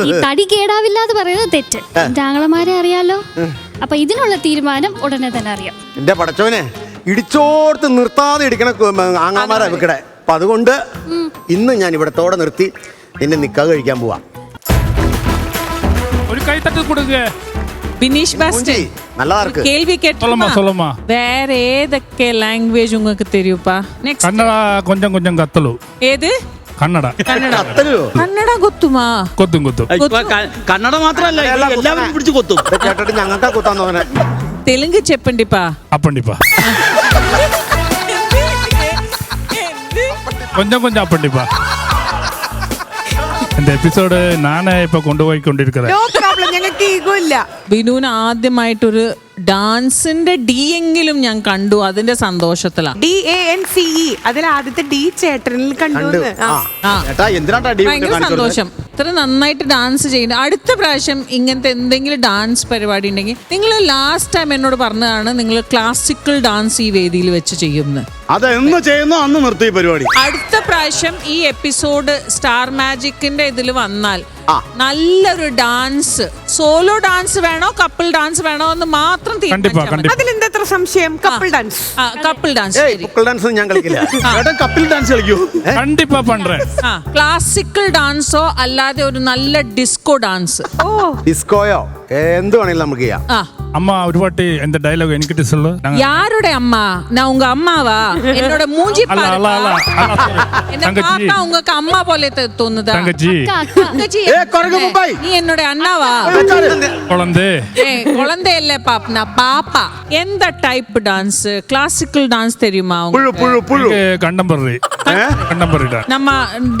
ഈ തടി കേടാവില്ലാതെ പറയുന്നത് തെറ്റ്. എന്റെ ആങ്ങളമാരെ അറിയാലോ, അപ്പൊ ഇതിനുള്ള തീരുമാനം ഉടനെ തന്നെ അറിയാം. എന്റെ പടച്ചോനെ, ഇടിച്ചോർത്ത് നിർത്താതെ ഇടിക്കണ ആങ്ങളമാരാ ഇവക്കടെ. അപ്പൊ അതുകൊണ്ട് ഇന്ന് ഞാൻ ഇവിടത്തോടെ നിർത്തി നിന്നെ നിക്കാഹ് കഴിക്കാൻ പോവാ. ഒരു കൈത്തട്ട് കൊടുക്കുക. ബിനീഷ് ബാസ്റ്റൻ, നല്ലതാർക്ക് കേൾവി சொல்லுமா വേറെ ഏതൊക്കെ ലാംഗ്വേജ് ഉങ്ങൾക്ക് തരൂപ്പാ? കന്നഡ കൊഞ്ചം കൊഞ്ചം കത്തലു. ഏത്? കന്നഡ. കന്നഡ കൊത്തുമാ? കൊത്തും കൊത്തും. കന്നഡ മാത്രല്ല, എല്ലാവരും പിടിച്ച് കൊത്തും. കേട്ടിട്ട് ഞങ്ങൾക്കാ കൊത്താന്ന് പറഞ്ഞ. തെലുങ്ക് ചെപ്പണ്ടിപ്പാ? അപ്പണ്ടിപ്പാ. കൊഞ്ചം കൊഞ്ചം അപ്പണ്ടിപ്പാ. എന്റെ എപ്പിസോഡ് ഞാനേ ഇപ്പൊ കൊണ്ടുപോയിക്കൊണ്ടിരിക്കുന്നത്. ഞങ്ങൾക്ക് ഈഗോ ഇല്ല. ബിനുവിന് ആദ്യമായിട്ടൊരു ഡാൻസിന്റെ ഡി എങ്കിലും ഞാൻ കണ്ടു, അതിന്റെ സന്തോഷത്തിലാണ്. DANCE, അതിൽ ആദ്യത്തെ ഡി ചേട്ടനിൽ കണ്ടു. ഭയങ്കര സന്തോഷം. ഇത്ര നന്നായിട്ട് ഡാൻസ് ചെയ്യുന്നത്. അടുത്ത പ്രാവശ്യം ഇങ്ങനത്തെ എന്തെങ്കിലും ഡാൻസ് പരിപാടി ഉണ്ടെങ്കിൽ നിങ്ങൾ ലാസ്റ്റ് ടൈം എന്നോട് പറഞ്ഞതാണ് നിങ്ങൾ ക്ലാസിക്കൽ ഡാൻസ് ഈ വേദിയിൽ വെച്ച് ചെയ്യുമെന്ന്. അതെന്ന് ചെയ്യുന്നു അന്ന് നിർത്തി പരിപാടി. അടുത്ത പ്രാവശ്യം ഈ എപ്പിസോഡ് സ്റ്റാർ മാജിക്കിന്റെ ഇതിൽ വന്നാൽ നല്ലൊരു ഡാൻസ്, സോളോ ഡാൻസ് വേണോ കപ്പിൾ ഡാൻസ് വേണോ എന്ന് മാത്രം അതിലെന്താ സംശയം? Couple dance. Couple dance. Couple dance ഞാൻ കളിക്കില്ല. Couple dance കളിക്കൂ. കണ്ടിപ്പാ പണ്ടേ. ക്ലാസിക്കൽ ഡാൻസോ അല്ലാതെ ഒരു നല്ല ഡിസ്കോ ഡാൻസ്. ഡിസ്കോയോ എന്ത് വേണേലും നമുക്ക് ചെയ്യാം. அம்மா ஒரு வாட்டி இந்த டயலாக் என்கிட்ட சொல்லு. யாருடைய அம்மா? நான் உங்க அம்மாவா? என்னோட மூஞ்சி பாருங்க. என்ன பார்த்தா உங்களுக்கு அம்மா போல தோணுதா? தங்கச்சி. தங்கச்சி. நீ என்னோட அண்ணாவா? குழந்தை. குழந்தை இல்ல பாப்பா, பாப்பா. எந்த டைப் டான்ஸ்? கிளாசிக்கல் டான்ஸ் தெரியுமா உங்களுக்கு? கண்டெம்பரரி. Contemporary dance. நம்ம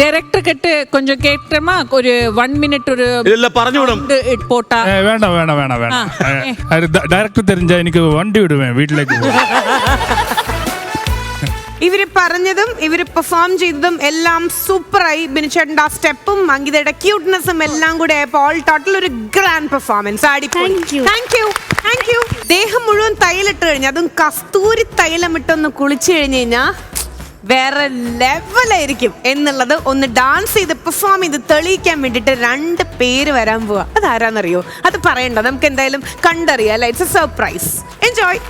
டைரக்டர் கிட்ட கொஞ்சம் கேட்றமா? ஒரு 1 மினிட் ஒரு இல்ல പറഞ്ഞു വിടും. போட்டா வேண்டாம் வேண்டாம் வேண்டாம் வேண்டாம். ഡയറക്ടർ തെരിഞ്ഞാ എനിക്ക് വണ്ടി വിടുവേൻ വീട്ടിലേക്ക്. ഇവര് പറഞ്ഞതും ഇവര് പെർഫോം ചെയ്തതും എല്ലാം സൂപ്പറായി. ബിനുചേട്ടൻ്റെ ആ സ്റ്റെപ്പും അങ്കിതയുടെ ക്യൂട്ട്നെസ്സും എല്ലാം കൂടെ ആയപ്പോൾ ഓൾ ടോട്ടൽ ഒരു ഗ്രാൻഡ് പെർഫോമൻസ്. Thank you. ദേഹം മുഴുവൻ തൈലിട്ട് കഴിഞ്ഞാൽ, അതും കസ്തൂരി തൈലമിട്ടൊന്ന് കുളിച്ചു കഴിഞ്ഞു കഴിഞ്ഞാൽ വേറെ ലെവലായിരിക്കും എന്നുള്ളത് ഒന്ന് ഡാൻസ് ചെയ്ത് പെർഫോം ചെയ്ത് തെളിയിക്കാൻ വേണ്ടിയിട്ട് 2 പേര് വരാൻ പോവാ. അതാരാന്നറിയോ? അത് പറയണ്ട, നമുക്ക് എന്തായാലും കണ്ടറിയാം അല്ലേ? It's A surprise. എൻജോയ്.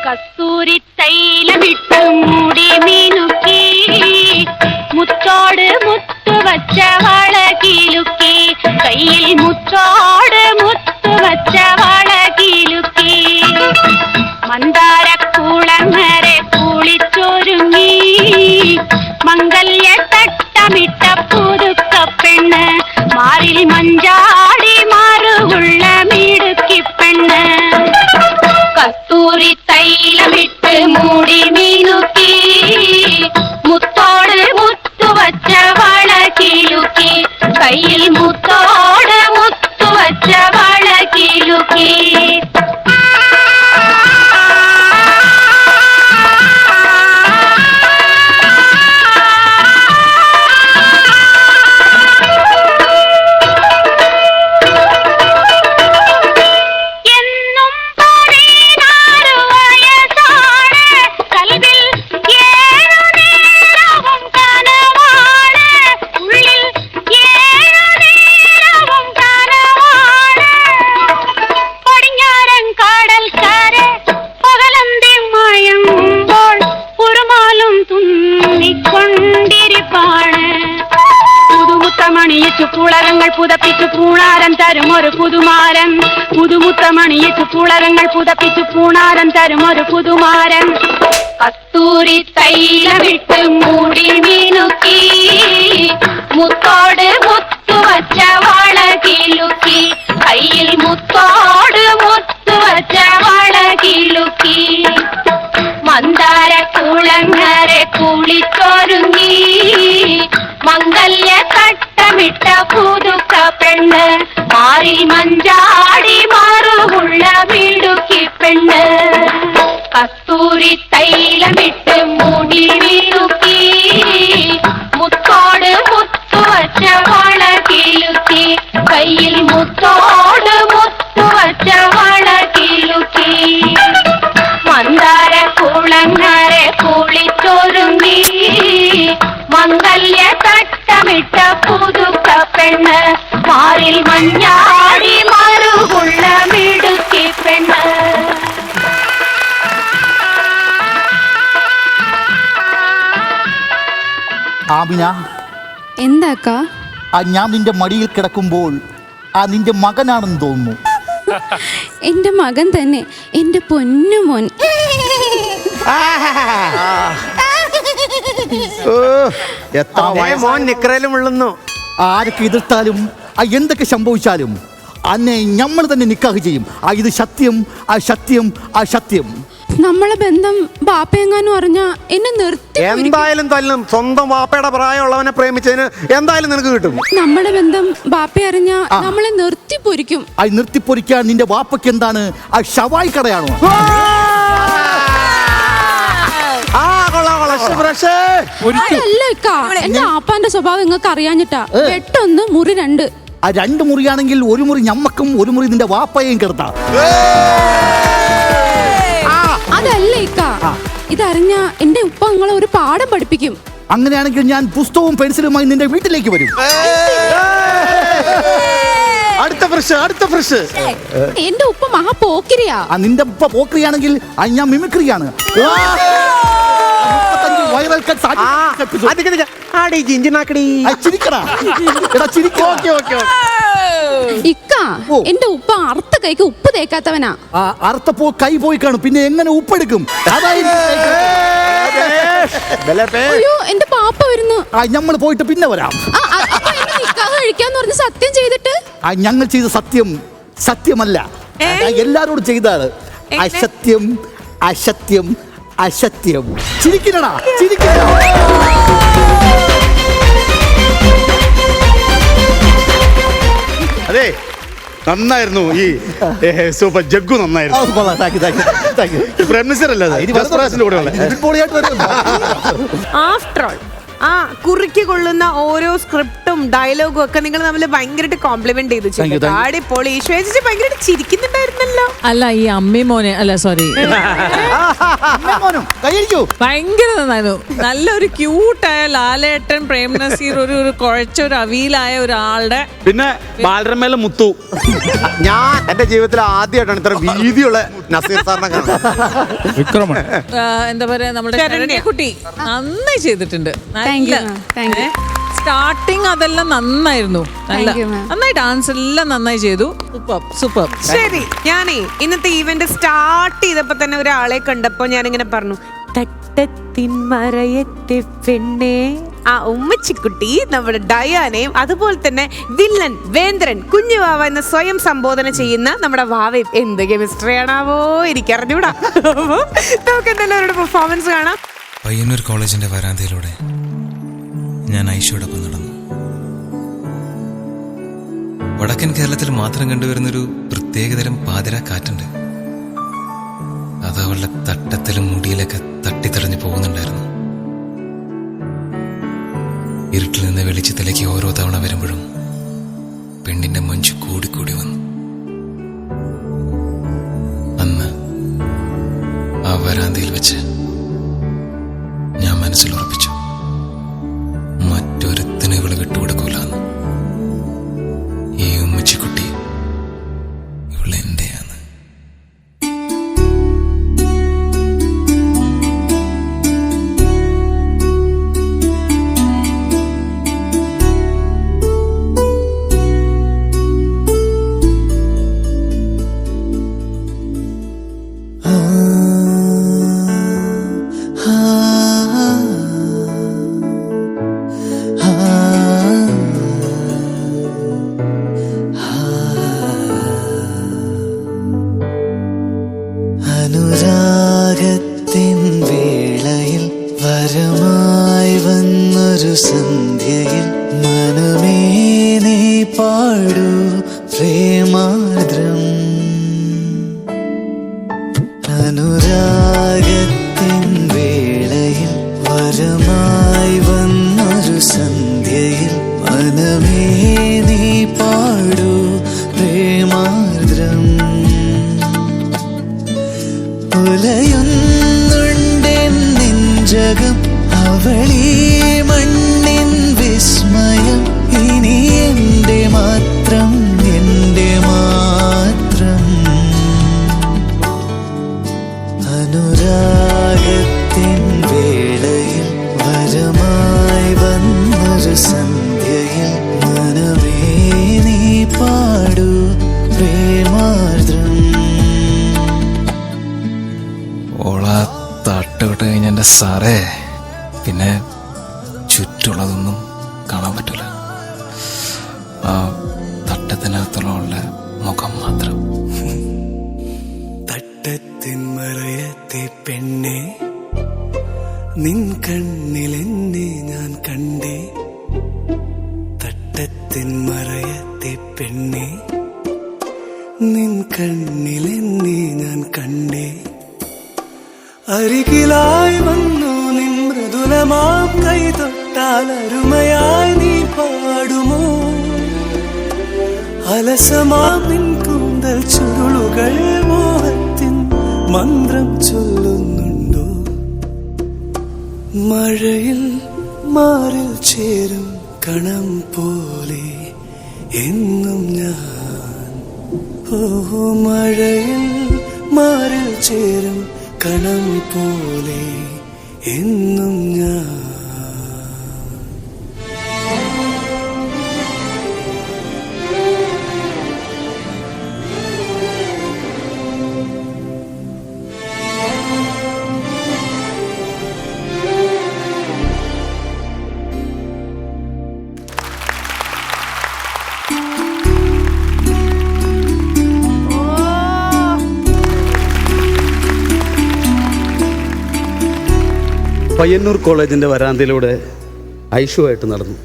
കസ്തൂരി തൈലമിട്ട് മൂടി മീനുക്കി മുത്തോട് മുത്തു വച്ച വളകിലുക്കി കയ്യിൽ മുത്തോട് മുത്തു വച്ച വളകിലുക്കി മന്ദാര കൂളങ്ങരെ കുളിച്ചൊരുങ്ങി മംഗല്യ തട്ടമിട്ട പുതുക്ക പെണ്ണ് മാറിൽ മഞ്ചാടി മാറുള്ള മിടുക്കി പെണ്ണ് കസ്തൂരി തൈലമിട്ട് മൂടി മീനുക്കി മുത്തോട് മുത്തു വച്ച വളകിലുക്കി കയ്യിൽ മുത്തോട് മുത്തു വച്ച വളകിലുക്കി പുളകങ്ങൾ പുതപ്പിച്ചു പൂണാരം തരും ഒരു പുതുമാരൻ പുതുമുത്തമണിയിച്ചു പുളകങ്ങൾ പുതപ്പിച്ചു പൂണാരം തരും ഒരു പുതുമാരൻ കസ്തൂരി തൈലമിട്ട് മൂടി മീനുക്കി മുത്തോട് മുത്തു വച്ച വളകിലുക്കി കയ്യിൽ മുത്തോട് മുത്തു വച്ച വളകിലുക്കി മന്ദാര കുളങ്ങരെ കുളിച്ചൊരുങ്ങി മംഗല്യ തട്ടമിട്ട പുതുക്ക പെണ്ണ് മാറിൽ മഞ്ചാടി മാറുള്ള മിടുക്കി പെണ്ണ് കസ്തൂരി തൈലമിട്ട് മൂടി മിടുക്കി ആമിന, എന്താക്കാ? ഞാൻ നിന്റെ മടിയിൽ കിടക്കുമ്പോൾ നിന്റെ മകനാണെന്ന് തോന്നുന്നു. എന്റെ മകൻ തന്നെ, എന്റെ പൊന്നുമോൻ. എത്ര മോൻ നിക്കറയിലും ഉള്ളുന്നു. ആരൊക്കെ എതിർത്താലും എന്തൊക്കെ സംഭവിച്ചാലും അന്നെ നമ്മൾ തന്നെ നിക്കാഹ് ചെയ്യും. ഇത് സത്യം, സത്യം, സത്യം. നമ്മളെ ബന്ധം ബാപ്പയെങ്ങാനും അറിഞ്ഞാ എന്നെ നിർത്തി. എന്തായാലും തല്ലും. സ്വന്തം വാപ്പയുടെ പ്രായമുള്ളവനെ പ്രേമിച്ചതിന് എന്തായാലും നിനക്ക് കിട്ടും. നമ്മളെ ബന്ധം ബാപ്പ അറിഞ്ഞാ നമ്മളെ നിർത്തി പൊരിക്കും. നിർത്തിപ്പൊരിക്കാൻ നിന്റെ വാപ്പയ്ക്ക് എന്താണ് ഷവായി കടയാണോ? അതല്ല ഇക്ക, എന്റെ ആപ്പാന്റെ സ്വഭാവം നിങ്ങൾക്ക് അറിയാഞ്ഞിട്ടാ. വെട്ടൊന്ന് മുറി രണ്ട്. 2 മുറിയാണെങ്കിൽ 1 മുറി ഞമ്മക്കും 1 മുറി നിന്റെ വാപ്പയെയും കിടത്താം. അതല്ല ഇക്ക, ഇതറിഞ്ഞ എന്റെ ഉപ്പ നിങ്ങളെ ഒരു പാഠം പഠിപ്പിക്കും. അങ്ങനെയാണെങ്കിൽ ഞാൻ പുസ്തകവും പെൻസിലുമായി നിന്റെ വീട്ടിലേക്ക് വരും. അടുത്ത ഫ്രഷ്. എന്റെ ഉപ്പ മഹാ പോക്കിരിയാ. നിന്റെ ഉപ്പ പോക്രിയാണെങ്കിൽ ഞാൻ മിമിക്രിയാണ്. വൈറൽ ഇക്ക, എന്റെ ഉപ്പ അറുത്ത കൈക്ക് ഉപ്പ് തേക്കാത്തവനാ. അറുത്തപ്പോ കൈ പോയി കാണും, പിന്നെ എങ്ങനെ ഉപ്പെടുക്കും? അയ്യോ, എന്റെ പാപ്പ വരുന്നു. ഞമ്മൾ പോയിട്ട് പിന്നെ വരാം. കഴിക്കാന്ന് പറഞ്ഞ് സത്യം ചെയ്തിട്ട് ഞങ്ങൾ ചെയ്ത സത്യം സത്യമല്ല, എല്ലാരോടും ചെയ്താണ്. അസത്യം, അസത്യം, അസത്യം. ചിരിക്കണടാ, ചിരിക്കണ. അതെ, നന്നായിരുന്നു. ഈ സൂപ്പർ ജഗ്ഗു നന്നായിരുന്നു. ആഫ്റ്റർ ഓൾ കുറിക്ക് കൊള്ളുന്ന ഓരോ സ്ക്രിപ്റ്റും ഡയലോഗും ഒക്കെ നിങ്ങൾ തമ്മിൽ ഭയങ്കരമായിട്ട് കോംപ്ലിമെന്റ് ചെയ്തു. അടിപൊളി. ശ്വേതജി ഭയങ്കരമായിട്ട് ചിരിക്കുന്നുണ്ടായിരുന്നല്ലോ. അല്ല, ഈ അമ്മി മോനെ അല്ല, സോറി, ഭയങ്കര നന്നായിരുന്നു. നല്ലൊരു ക്യൂട്ടായ ലാലേട്ടൻ, പ്രേം നസീർ, ഒരു കുഴച്ചൊരു അവിയിലായ ഒരാളുടെ. പിന്നെ ബാലരമേലെ മുത്തു. ഞാൻ എന്റെ ജീവിതത്തിൽ ആദ്യമായിട്ടാണ് ഇത്ര വീതിയുള്ള നസീർ സാറിനെ വിക്രമൻ. എന്താ പറയാ, നമ്മുടെ കുട്ടി നന്നായി ചെയ്തിട്ടുണ്ട്. സ്റ്റാർട്ടിങ് അതെല്ലാം നന്നായിരുന്നു. നന്നായി ഡാൻസ് എല്ലാം നന്നായി ചെയ്തു. സൂപ്പർ. ശരി, ഞാനേ ഇന്നത്തെ ഈവന്റ് സ്റ്റാർട്ട് ചെയ്തപ്പോ തന്നെ ഒരാളെ കണ്ടപ്പോ ഞാനിങ്ങനെ പറഞ്ഞു, തട്ടത്തിൻ മറയത്തെ പെണ്ണേ. ആ ഉമ്മച്ചിക്കുട്ടി നമ്മുടെ ഡയാനയും അതുപോലെ തന്നെ വില്ലൻ വേന്ദ്രൻ കുഞ്ഞു വാവ എന്ന സ്വയം സംബോധന ചെയ്യുന്ന നമ്മുടെ വാവയും എന്ത് കെമിസ്ട്രിയാണാവോ എനിക്കറിഞ്ഞൂടാ. നമുക്ക് എന്തായാലും അവരുടെ പെർഫോമൻസ് കാണാം. പയ്യന്നൂർ കോളേജിന്റെ വരാന്തയിലൂടെ ഞാൻ ഐഷയോടൊപ്പം നടന്നു. വടക്കൻ കേരളത്തിൽ മാത്രം കണ്ടുവരുന്നൊരു പ്രത്യേകതരം പാതിര കാറ്റുണ്ട്. അത് അവളുടെ തട്ടത്തിലും മുടിയിലൊക്കെ തട്ടിത്തെറിഞ്ഞു പോകുന്നുണ്ടായിരുന്നു. ഇരുട്ടിൽ നിന്ന് വെളിച്ചത്തിലേക്ക് ഓരോ തവണ വരുമ്പോഴും പെണ്ണിന്റെ മഞ്ചു കൂടിക്കൂടി വന്നു. അന്ന് ആ വരാന്തയിൽ വെച്ച് ഞാൻ മനസ്സിൽ ഉറപ്പിച്ചു, മറ്റൊരുത്തിന് ഇവള് വിട്ടുകൊടുക്കൂലെന്ന്. ഈ ഉമ്മച്ചിക്കുട്ടി ഇവളെന്റെയാണ്. അനുരാഗത്തിൻ വേളയിൽ വരമായി വന്നൊരു സന്ധ്യയിൽ മനമേ നീ പാടൂ പ്രേമാർദ്രം. അനുരാഗത്തിൻ വേളയിൽ വരമായി വന്നൊരു സന്ധ്യയിൽ മനമേ നീ പാടൂ പ്രേമാർദ്രം. ഉലയുന്നുണ്ടെൻ നെഞ്ചകം അവളീ മണ്ണിൻ വിസ്മയം. ഇനി എന്റെ മാത്രം, എന്റെ മാത്രം. അനുരാഗത്തിൻ വേളയിൽ വരമായി വന്ന എൻ്റെ സാറേ. പിന്നെ ചുറ്റുള്ളതൊന്നും കാണാൻ പറ്റില്ല, ആ തട്ടത്തിനകത്തുള്ള മുഖം മാത്രം. തട്ടത്തിൻ മറയത്തെ പെണ്ണെ, നിൻ കണ്ണിലെന്നെ ഞാൻ കണ്ടേ. തട്ടത്തിൻ മറയത്തെ പെണ്ണെ, നിൻ കണ്ണിലെന്നെ ഞാൻ കണ്ടേ. അരികിലായി വന്നു നിൻ മൃദുലമാം കൈ തൊട്ടാൽ അരുമയായി നീ പാടുമോ. അലസമാം നിൻ കൂന്തൽ ചുരുളുകൾ മോഹത്തിൻ മന്ത്രം ചൊല്ലുന്നുണ്ടോ. മഴയിൽ മാറിൽ ചേരും കണം പോലെ എന്നും ഞാൻ. ഓ മഴയിൽ മാറിൽ ചേരും കണം പോലെ എന്നും ഞാൻ. പയ്യന്നൂർ കോളേജിന്റെ വരാന്തയിലൂടെ ഐഷുവായിട്ട് നടന്നു.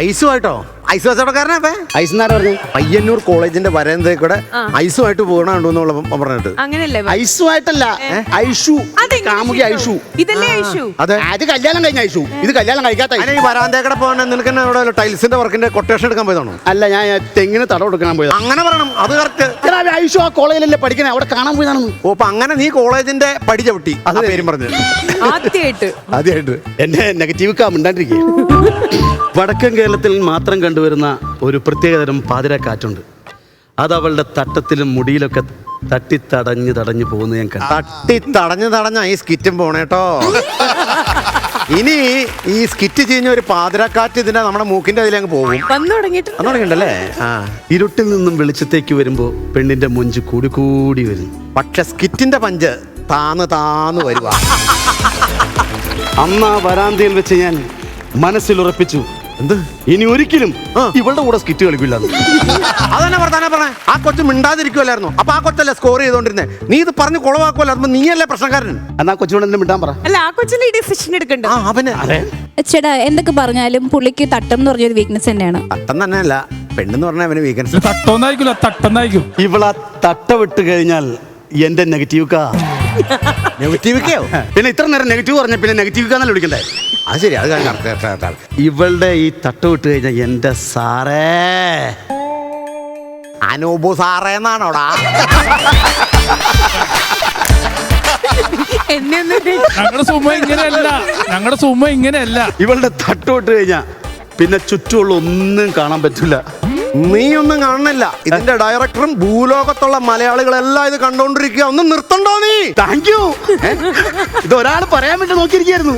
ഐസുമായിട്ടോ? ഐസ് കച്ചവടക്കാരനാ ഐസ്ന്നാരാ പറഞ്ഞു? പയ്യന്നൂർ കോളേജിന്റെ വരാന്തയിൽ കൂടെ ഐസുമായിട്ട് പോകണുണ്ടെന്നുള്ള പറഞ്ഞിട്ട്. അങ്ങനെയല്ലേ? ഐസുമായിട്ടല്ല, ഐഷു, കാമുകി ഐഷു. ഇതല്ലേ ഐഷു? അതെ, അത് കല്യാണം കഴിഞ്ഞ ഐഷു, ഇത് കല്യാണം കഴിക്കാത്ത. ഈ വരാന്തേക്കടെ പോകാൻ നിനക്ക് അവിടെ ടൈൽസിന്റെ വർക്കിന്റെ കൊട്ടേഷൻ എടുക്കാൻ പോയതാണോ? അല്ല, ഞാൻ തെങ്ങിന് തടം എടുക്കാൻ പോയത്. അങ്ങനെ പറയണം, അത് കറക്റ്റ്. ഐഷു ആ കോളേജിലല്ലേ പഠിക്കണേ, അവിടെ കാണാൻ പോയതാണെന്ന്. ഓ, അപ്പൊ അങ്ങനെ നീ കോളേജിന്റെ പടി ചവിട്ടി, അത് പേരും പറഞ്ഞു. ആദ്യമായിട്ട് എന്നെ നെഗറ്റീവ് കാമിണ്ടാണ്ടിരിക്കുക. വടക്കൻ കേരളത്തിൽ മാത്രം കണ്ടുവരുന്ന ഒരു പ്രത്യേകതരം പാതിരാക്കാറ്റുണ്ട്. അത് അവളുടെ തട്ടത്തിലും മുടിയിലൊക്കെ തടഞ്ഞു പോകുന്ന ഞാൻ കണ്ടു. തടഞ്ഞ ഈ സ്കിറ്റും പോണേട്ടോ. ഇനി ഈ സ്കിറ്റ് ചെയ്യുന്ന ഒരു പാതിരാക്കാറ്റ് ഇതിന്റെ നമ്മുടെ മൂക്കിന്റെ അതിലങ്ങ് പോകും. വന്നു തുടങ്ങിയിട്ടുണ്ടല്ലേ? ഇരുട്ടിൽ നിന്നും വെളിച്ചത്തേക്ക് വരുമ്പോ പെണ്ണിന്റെ മൊഞ്ച് കൂടി വരും. പക്ഷെ സ്കിറ്റിന്റെ പഞ്ച് താന്ന് വരുക. അന്ന് ആ വരാന്തയിൽ വെച്ച് ഞാൻ മനസ്സിൽ ഉറപ്പിച്ചു, എന്ത് ഇനി ഒരിക്കലും ഇവളുടെ കൂടെ സ്കിറ്റ് കളിക്കില്ല. അതന്നെ പറഞ്ഞേ. ആ കൊച്ചു മിണ്ടാതിരിക്കുമല്ലായിരുന്നു. അപ്പൊ ആ കൊച്ചല്ലേ സ്കോർ ചെയ്തോണ്ടിരുന്നേ. നീ ഇത് പറഞ്ഞ് കുളവാക്കുമല്ലോ, അപ്പൊ നീയല്ലേ പ്രശ്നക്കാരൻ. എന്നാ കൊച്ചുകൊണ്ട് എന്നെ മിണ്ടാൻ പറ. അല്ല, ആ കൊച്ചിന്റെ ഡിസിഷൻ എടുക്കണ്ട. ചേട്ടാ, എന്തൊക്കെ പറഞ്ഞാലും പുള്ളിക്ക് തട്ടം എന്ന് പറഞ്ഞൊരു വീക്ക്നെസ് തന്നെയാണ്. തട്ടം തന്നെയല്ല, പെണ്ണെന്ന് പറഞ്ഞാൽ അവന് വീക്ക്നെസ്. തട്ടൊന്നായിരിക്കും. ഇവളാ തട്ട വിട്ട് കഴിഞ്ഞാൽ എന്റെ നെഗറ്റീവ് നെഗറ്റീവിക്കോ? പിന്നെ ഇത്ര നേരം നെഗറ്റീവ് പറഞ്ഞ പിന്നെ നെഗറ്റീവ് കാന്നല്ല വിളിക്കണ്ടേ? അത് ശരി, അത് ഇവളുടെ ഈ തട്ട വിട്ട് കഴിഞ്ഞാൽ എന്റെ സാറേ, അനൂപു സാറേ എന്നാണോടാ? ഞങ്ങളുടെ സുമ ഇങ്ങനെയല്ല. ഇവളുടെ തട്ട് വിട്ട് കഴിഞ്ഞാ പിന്നെ ചുറ്റുമുള്ള ഒന്നും കാണാൻ പറ്റില്ല. നീ ഒന്നും കാണണില്ല. ഇതിന്റെ ഡയറക്ടറും ഭൂലോകത്തുള്ള മലയാളികളെല്ലാം ഇത് കണ്ടോണ്ടിരിക്കുക. ഒന്ന് നിർത്തണ്ടോ നീ? Thank you. ഇത് ഒരാൾ പറയാൻ വേണ്ടി നോക്കിയിരിക്കുന്നു.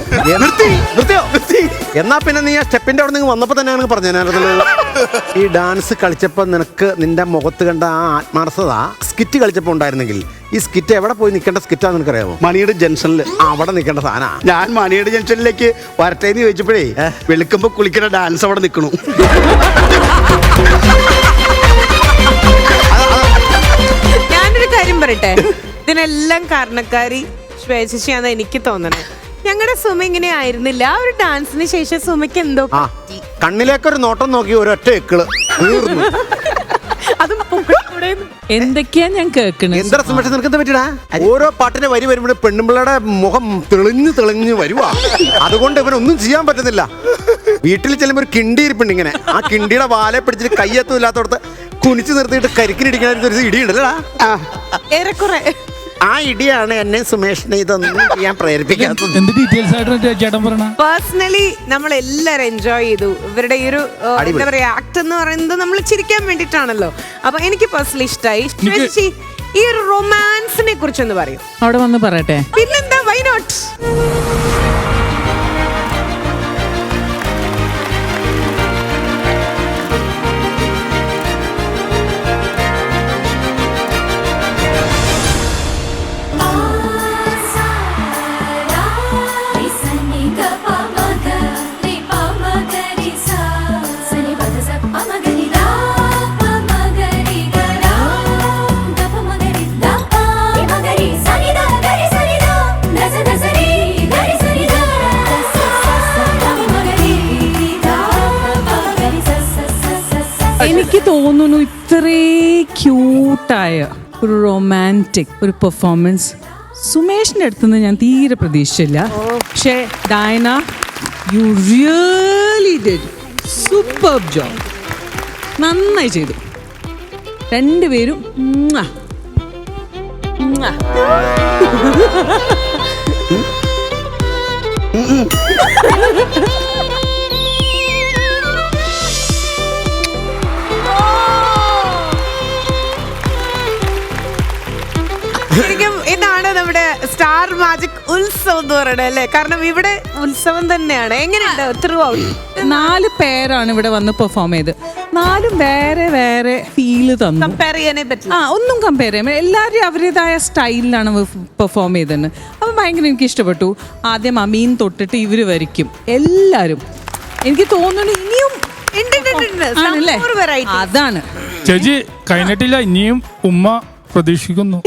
നിർത്തിയോ? എന്നാ പിന്നെ നീ ആ സ്റ്റെപ്പിന്റെ അവിടെ നിന്ന് വന്നപ്പോ തന്നെ എനിക്ക് പറഞ്ഞു, ഈ ഡാൻസ് കളിച്ചപ്പോ നിനക്ക് നിന്റെ മുഖത്ത് കണ്ട ആ ആത്മാർത്ഥത സ്കിറ്റ് കളിച്ചപ്പോ ഉണ്ടായിരുന്നെങ്കിൽ ഈ സ്കിറ്റ് എവിടെ പോയി നിൽക്കേണ്ട സ്കിറ്റാന്ന് നിനക്കറിയാമോ? മണിയുടെ ജംഗ്ഷനിൽ. അവിടെ നിൽക്കേണ്ട സാധന. ഞാൻ മണിയുടെ ജംഗ്ഷനിലേക്ക് വരട്ടേന്ന് ചോദിച്ചപ്പോഴേ വെളുക്കുമ്പോ കുളിക്കുന്ന ഡാൻസ് അവിടെ നിൽക്കണു. ഞാനൊരു കാര്യം പറയട്ടെ, ഇതിനെല്ലാം കാരണക്കാരി ശ്വേതശിയാന്ന് എനിക്ക് തോന്നണേ. ഞങ്ങളുടെ സുമ ഇങ്ങനെ ആയിരുന്നില്ല. ആ ഒരു ഡാൻസിന് ശേഷം സുമയ്ക്ക് എന്തോ കണ്ണിലേക്കൊരു നോട്ടം നോക്കി ഒരൊറ്റ എക്കിള് തീർന്നു. എന്തൊക്കെയാ ഞാൻ കേൾക്കണേ? എന്താ സുമേഷ്, നിനക്ക് എന്താ പറ്റിടാ? ഓരോ പാട്ടിന്റെ വരി വരുമ്പോഴും പെണ്ണുമ്പിള്ളയുടെ മുഖം തെളിഞ്ഞു വരുവാ. അതുകൊണ്ട് ഇവനൊന്നും ചെയ്യാൻ പറ്റുന്നില്ല. വീട്ടിൽ ചെല്ലുമ്പോൾ ഒരു കിണ്ടി ഇരിപ്പുണ്ട് ഇങ്ങനെ. ആ കിണ്ടിയുടെ വാലെ പിടിച്ചിട്ട് കയ്യെത്തും ഇല്ലാത്തോടത്ത് കുനിച്ചു നിർത്തിയിട്ട് കരിക്കിനിടിക്കുന്ന ഒരു ഇടിയുണ്ടല്ലോ. ഏറെക്കുറെ ആ ഇടിയാണ് എന്നെ സുമേഷിനെ ഇതൊന്നും ചെയ്യാൻ പ്രേരിപ്പിക്കാത്തത്. പേഴ്സണലി നമ്മൾ എല്ലാരും എൻജോയ് ചെയ്തു. ഇവരുടെ ഈ ഒരു എന്താ പറയാ ആക്ട് എന്ന് പറയുന്നത് നമ്മൾ ചിരിക്കാൻ വേണ്ടിട്ടാണല്ലോ. അപ്പൊ എനിക്ക് പേഴ്സണലി ഇഷ്ടമായി. ഈ ഒരു റൊമാൻസിനെ കുറിച്ചൊന്ന് പറയും. അവിടെ വന്ന് പറയട്ടെ. പിന്നെന്താ, വൈ നോട്ട്? എനിക്ക് തോന്നുന്നു ഇത്രേ ക്യൂട്ടായ ഒരു റൊമാൻറ്റിക് ഒരു പെർഫോമൻസ് സുമേഷിന്റെ അടുത്തുനിന്ന് ഞാൻ തീരെ പ്രതീക്ഷിച്ചില്ല. പക്ഷേ Diana, you really did superb job. നന്നായി ചെയ്തു രണ്ടുപേരും. ശരിക്കും ഇതാണ് നമ്മുടെ സ്റ്റാർ മാജിക് ഉത്സവം എന്ന് പറയുന്നത് അല്ലേ? കാരണം ഇവിടെ ഉത്സവം തന്നെയാണ്. എങ്ങനെയുണ്ട് ത്രൂ ഔട്ട്? 4 പേരാണ് ഇവിടെ വന്ന് പെർഫോം ചെയ്ത്. 4 വേറെ വേറെ ഫീല് തന്നു. കമ്പയർ ചെയ്യാനേ പറ്റില്ല. ഒന്നും കമ്പയർ ചെയ്യാൻ. എല്ലാവരും അവരുടേതായ സ്റ്റൈലിലാണ് പെർഫോം ചെയ്തത്. അപ്പം ഭയങ്കര എനിക്ക് ഇഷ്ടപ്പെട്ടു. ആദ്യം അമീൻ തൊട്ടിട്ട് ഇവര് വരയ്ക്കും എല്ലാരും. എനിക്ക് തോന്നുന്നു ഇനിയും അതാണ്. ചേച്ചി കഴിഞ്ഞിട്ടില്ല, ഇനിയും ഉമ്മ പ്രതീക്ഷിക്കുന്നു.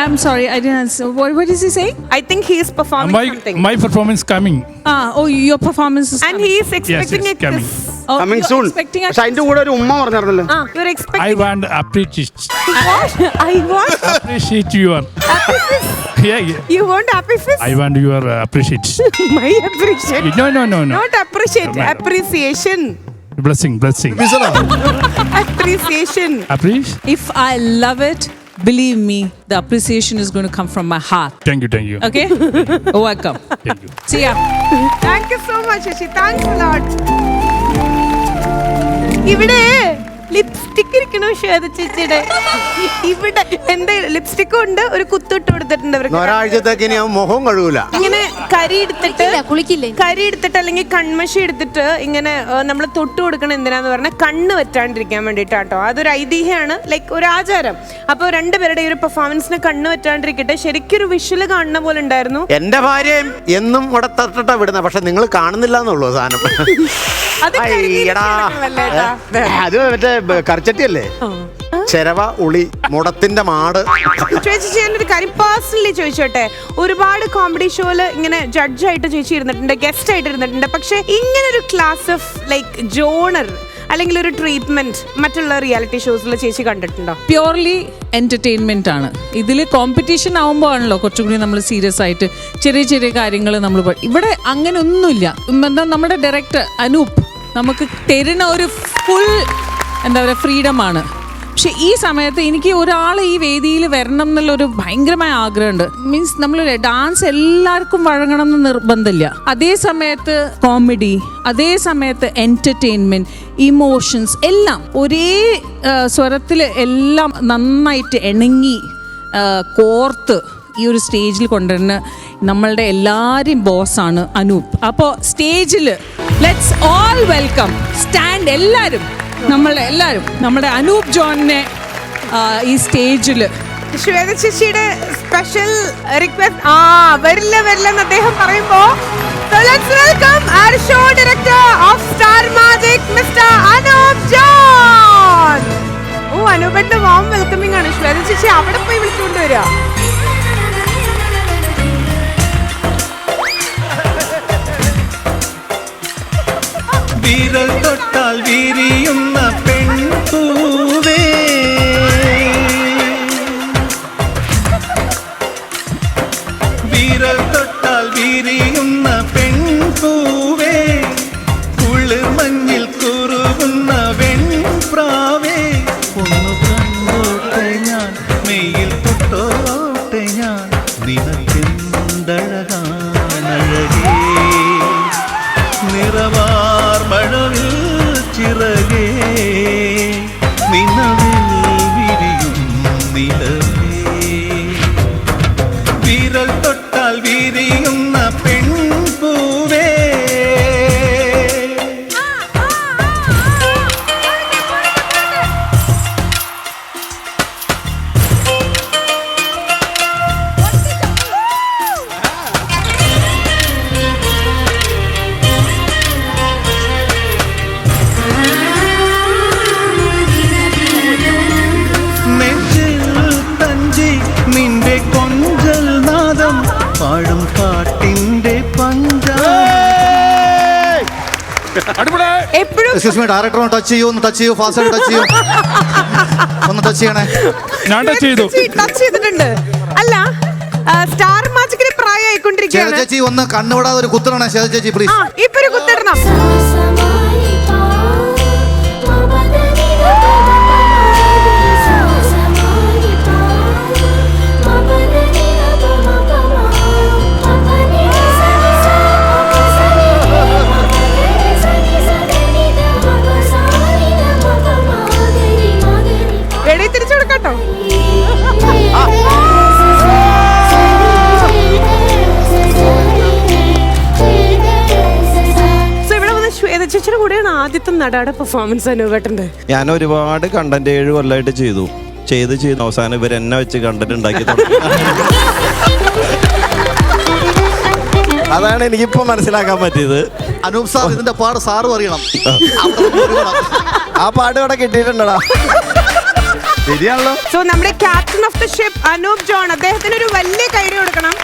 I'm sorry, I didn't answer. What is he saying? I think he is performing something. My performance coming. Your performance is and he is expecting it coming. Coming soon. പക്ഷെ അതിന്റെ കൂടെ ഒരു ഉമ്മ പറഞ്ഞായിരുന്നല്ലോ. You're expecting. I want to appreciate. I want appreciate your. Yeah. You want appreciate? I want your appreciate. My appreciate. No. Not appreciate. Appreciation. Blessing. Appreciation. Appreciate. If I love it, believe me, the appreciation is going to come from my heart. Thank you. Okay? Welcome. Thank you. See ya. Thank you so much, Shashi. Thanks a lot. ഇവിടെ lipstick ഇരിക്കണോ ശ്വേത ചേച്ചിയുടെ? ഇവിടെ എന്താ ലിപ്സ്റ്റിക്കും ഉണ്ട്, ഒരു കുത്തിട്ട് കൊടുത്തിട്ടുണ്ട് അവർക്ക്. ഒരാഴ്ചത്തേക്ക് ഇനി മുഖം കഴുകൂല. ഇങ്ങനെ കരി എടുത്തിട്ട് അല്ലെങ്കിൽ കൺമഷി എടുത്തിട്ട് ഇങ്ങനെ നമ്മൾ തൊട്ട് കൊടുക്കണം. എന്തിനാന്ന് പറഞ്ഞാൽ കണ്ണ് വെറ്റാണ്ടിരിക്കാൻ വേണ്ടിയിട്ടാട്ടോ. അതൊരു ഐതിഹ്യമാണ്, ലൈക്ക് ഒരു ആചാരം. അപ്പോൾ രണ്ടുപേരുടെ ഒരു പെർഫോമൻസിന് കണ്ണ് വെറ്റാണ്ടിരിക്കട്ടെ. ശരിക്കും ഒരു വിഷ്വല് കാണുന്ന പോലെ ഉണ്ടായിരുന്നു. എന്റെ ഭാര്യയും എന്നും ഇവിടെ തട്ടിട്ടാ വിടുന്നത്, പക്ഷെ നിങ്ങൾ കാണുന്നില്ല എന്നുള്ളൂ സാധനം. അത് അത് മറ്റേ കറിച്ചട്ടിയല്ലേ, ചെരവ ഉളി മുടത്തിന്റെ മാട്. ചേച്ചി ഞാനൊരു കാര്യം പേഴ്സണലി ചോദിച്ചോട്ടെ, ഒരുപാട് കോമഡി ഷോയില് ഇങ്ങനെ ജഡ്ജായിട്ട് ചേച്ചി ഇരുന്നിട്ടുണ്ട്, ഗസ്റ്റ് ആയിട്ട് ഇരുന്നിട്ടുണ്ട്. പക്ഷെ ഇങ്ങനെ ഒരു ക്ലാസ് ഓഫ് ലൈക്ക് ജോണർ അല്ലെങ്കിൽ ഒരു ട്രീറ്റ്മെന്റ് മറ്റുള്ള റിയാലിറ്റി ഷോസിൽ ചേച്ചി കണ്ടിട്ടുണ്ടോ? പ്യൂർലി എന്റർടൈൻമെന്റ് ആണ്. ഇതിൽ കോമ്പറ്റീഷൻ ആവുമ്പോൾ ആണല്ലോ കുറച്ചുകൂടി നമ്മൾ സീരിയസ് ആയിട്ട് ചെറിയ കാര്യങ്ങൾ നമ്മൾ. ഇവിടെ അങ്ങനെ ഒന്നുമില്ല. നമ്മുടെ ഡയറക്ടർ അനൂപ് നമുക്ക് തരുന്ന ഒരു ഫുൾ എന്താ പറയുക ഫ്രീഡമാണ്. പക്ഷെ ഈ സമയത്ത് എനിക്ക് ഒരാൾ ഈ വേദിയിൽ വരണം എന്നുള്ളൊരു ഭയങ്കരമായ ആഗ്രഹമുണ്ട്. മീൻസ് നമ്മൾ ഡാൻസ് എല്ലാവർക്കും വഴങ്ങണം എന്ന് നിർബന്ധമില്ല. അതേ സമയത്ത് കോമഡി, അതേ സമയത്ത് എന്റർടൈൻമെന്റ്, ഇമോഷൻസ് എല്ലാം ഒരേ സ്വരത്തിൽ എല്ലാം നന്നായിട്ട് ഇണങ്ങി കോർത്ത് ഈ ഒരു സ്റ്റേജിൽ കൊണ്ടുവരുന്ന നമ്മളുടെ എല്ലാവരെയും ബോസാണ് അനൂപ്. അപ്പോൾ സ്റ്റേജിൽ ലെറ്റ്സ് ഓൾ വെൽക്കം സ്റ്റാൻഡ് എല്ലാവരും നമ്മുടെ അനൂപ് ജോണിനെ ഈ സ്റ്റേജിൽ. ശ്വേത ചേച്ചിയുടെ സ്പെഷ്യൽ റിക്വസ്റ്റ് വരില്ല എന്ന് അദ്ദേഹം പറയുമ്പോ let's welcome our show director of Star Magic, Mr. Anup John. അനൂപിന്റെ വാം വെൽക്കമിംഗ് ആണ്. ശ്വേത ചേച്ചി അവിടെ പോയി വിളിച്ചുകൊണ്ട് വരിക. വിരൽ തൊട്ടാൽ വിരിയുന്ന പെൺപൂവേ, വിരൽ തൊട്ടാൽ വിരിയുന്ന പെൺപൂവേ, കുളിർമഞ്ഞിൽ കുറുകുന്ന വെൺപ്രാവേ, ഒന്ന് കണ്ടോട്ടെ ഞാൻ, മെയ്യിൽ തൊട്ടോട്ടെ ഞാൻ, നിനക്കെന്തഴകാനഴകേ, നിറവാർ മഴവിൽ ചിറകേ, നിലവിൽ വിരിയും നിലവേ, വിരൽ തൊട്ടാൽ വിരിയുന്ന പെൺപൂവേ. പാടും പാട്ടിന്റെ പഞ്ച എപ്പോഴും എക്സ്ക്യൂസ് മീ, ഡയറക്ടർ ഒന്ന് ടച്ച് ചെയ്യൂ, ഒന്ന് ടച്ച് ചെയ്യൂ, ഫാസ്റ്റ് ആയിട്ട് ടച്ച് ചെയ്യൂ, ഒന്ന് ടച്ച് ചെയ്യണേ. ഞാൻ ടച്ച് ചെയ്തു. ടച്ച് ചെയ്തിട്ടുണ്ട്. അല്ല, സ്റ്റാർ മാജിക്കിന് പ്രായമായിക്കൊണ്ടിരിക്കുകയാണ്. ചേച്ചി ഒന്ന് കണ്ണുവിടാതെ ഒരു കുത്തണം ചേച്ചി പ്ലീസ്. ഇപ്പൊ ഒരു കുത്തിടണം. എടേ തിരിച്ചു കൊടുക്കാട്ടോ. ചേച്ചിയുടെ കൂടെയാണ് ആദ്യത്തെ നടയുടെ പെർഫോമൻസ് അനുഭവട്ടന്റെ. ഞാൻ ഒരുപാട് കണ്ടന്റ് 7 കൊല്ലമായിട്ട് ചെയ്ത് അവസാനം ഇവർ എന്നെ വെച്ച് കണ്ടന്റ് ഉണ്ടാക്കി. അതാണ് എനിക്കിപ്പോ മനസ്സിലാക്കാൻ പറ്റിയത്. അനൂപ് സാർ ഇതിന്റെ പാട് സാറും അറിയണം. ആ പാട്ട് ഇവിടെ കിട്ടിയിട്ടുണ്ടടാ. ശരിയാണല്ലോ. സോ നമ്മുടെ captain of the ship Anoop John, അദ്ദേഹത്തിന് ഒരു വലിയ കൈഡി കൊടുക്കണം.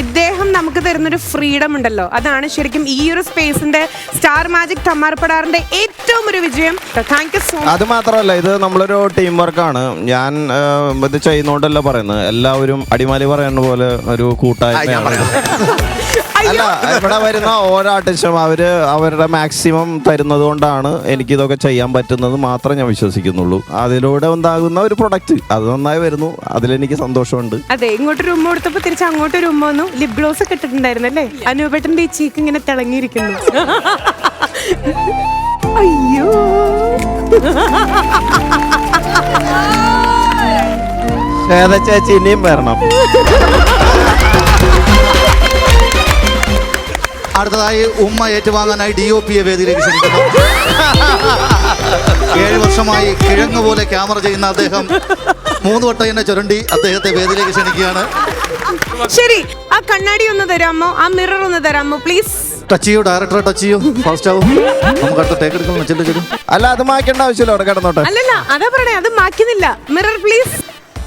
ഇദ്ദേഹം നമുക്ക് തരുന്നൊരു ഫ്രീഡം ഉണ്ടല്ലോ, അതാണ് ശരിക്കും ഈ ഒരു സ്പേസിന്റെ സ്റ്റാർ മാജിക് തമ്മാർപ്പടാറിന്റെ ഏറ്റവും ഒരു വിജയം. Thank you so much. അത് മാത്രമല്ല, ഇത് നമ്മളൊരു ടീം വർക്കാണ്. ഞാൻ ഇത് ചെയ്യുന്നോണ്ടല്ല പറയുന്നത്, എല്ലാവരും അടിമാലി പറയുന്ന പോലെ ഒരു കൂട്ടായ്മയാണ്. അല്ല, ഇവിടെ വരുന്ന ഓരോ ആർട്ടിസ്റ്റും അവരുടെ മാക്സിമം തരുന്നത് കൊണ്ടാണ് എനിക്കിതൊക്കെ ചെയ്യാൻ പറ്റുന്നത് മാത്രം ഞാൻ വിശ്വസിക്കുന്നുള്ളൂ. അതിലൂടെ ഉണ്ടാകുന്ന ഒരു പ്രൊഡക്റ്റ് അത് നന്നായി വരുന്നു, അതിലെനിക്ക് സന്തോഷമുണ്ട്. അതെ, ഇങ്ങോട്ടൊരു ഉമ്മ കൊടുത്തപ്പോ തിരിച്ച് അങ്ങോട്ടൊരു ഉമ്മ വന്നു. ലിപ് ഗ്ലോസ് ഒക്കെ ഇട്ടിട്ടുണ്ടായിരുന്നു അല്ലേ? അനൂപേട്ടന്റെ ഈ ചീക്ക് ഇങ്ങനെ തിളങ്ങിയിരിക്കുന്നു. അയ്യോ, ചേച്ചി ഇനിയും വരണം. അടുത്തതായി ഉമ്മ ഏറ്റുവാങ്ങാനായി DOP വേദിയിലേക്ക് ക്ഷണിക്കുന്നു. 7 വർഷമായി കിഴങ്ങ് പോലെ ക്യാമറ ചെയ്യുന്ന അദ്ദേഹം 3 വട്ടം എന്നെ ചുരണ്ടി അദ്ദേഹത്തെ വേദിയിലേക്ക് ക്ഷണിക്കുകയാണ്. ശരി, ആ കണ്ണാടി ഒന്ന് തരാമോ? ആ മിറർ ഒന്ന് തരാമോ പ്ലീസ്? ടച്ച് ചെയ്യൂ, ഡയറക്ടറെ ടച്ച് ചെയ്യൂ, ഫാസ്റ്റ് ആവും. നമുക്ക് അടുത്ത ടേക്ക് എടുക്കണം. ചെല്ലു. അല്ല, അത് മാക്കേണ്ട ആവശ്യമില്ല, അവിടെ കിടന്നോട്ടെ. അല്ലല്ല, അതാ പറയണേ, അത് മാറ്റുന്നില്ല. Mirror please.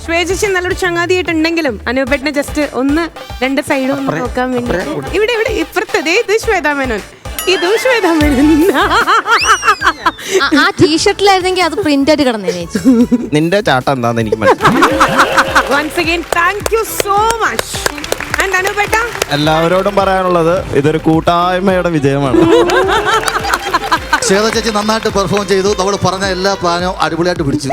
ശ്വേതചേച്ചി നല്ലൊരു ചങ്ങാതിയായിട്ടുണ്ടെങ്കിലും അനൂപേട്ടനെ ജസ്റ്റ് ഒന്ന് 2 സൈഡും ഒന്ന് നോക്കാൻ വേണ്ടി. ഇവിടെ ഇപ്പുറത്തെ ഇത് ശ്വേതാമേനോൻ, ഇതും ശ്വേതാമേനോൻ. ആ ടീഷർട്ടിലായിരുന്നെങ്കിൽ അത് പ്രിന്റ് ആയിട്ട് കിടന്നേ. നിന്റെ ചാട്ടം എന്താന്ന് എനിക്ക് മനസ്സിലായി. Once again thank you so much. And അനൂപേട്ട, എല്ലാവരോടും പറയാനുള്ളത് ഇതൊരു കൂട്ടായ്മയുടെ വിജയമാണ്. ശ്വേത ചേച്ചി നന്നായിട്ട് പെർഫോം ചെയ്തു. നമ്മൾ പറഞ്ഞ എല്ലാ പ്ലാനും അടിപൊളിയായിട്ട് പിടിച്ചു.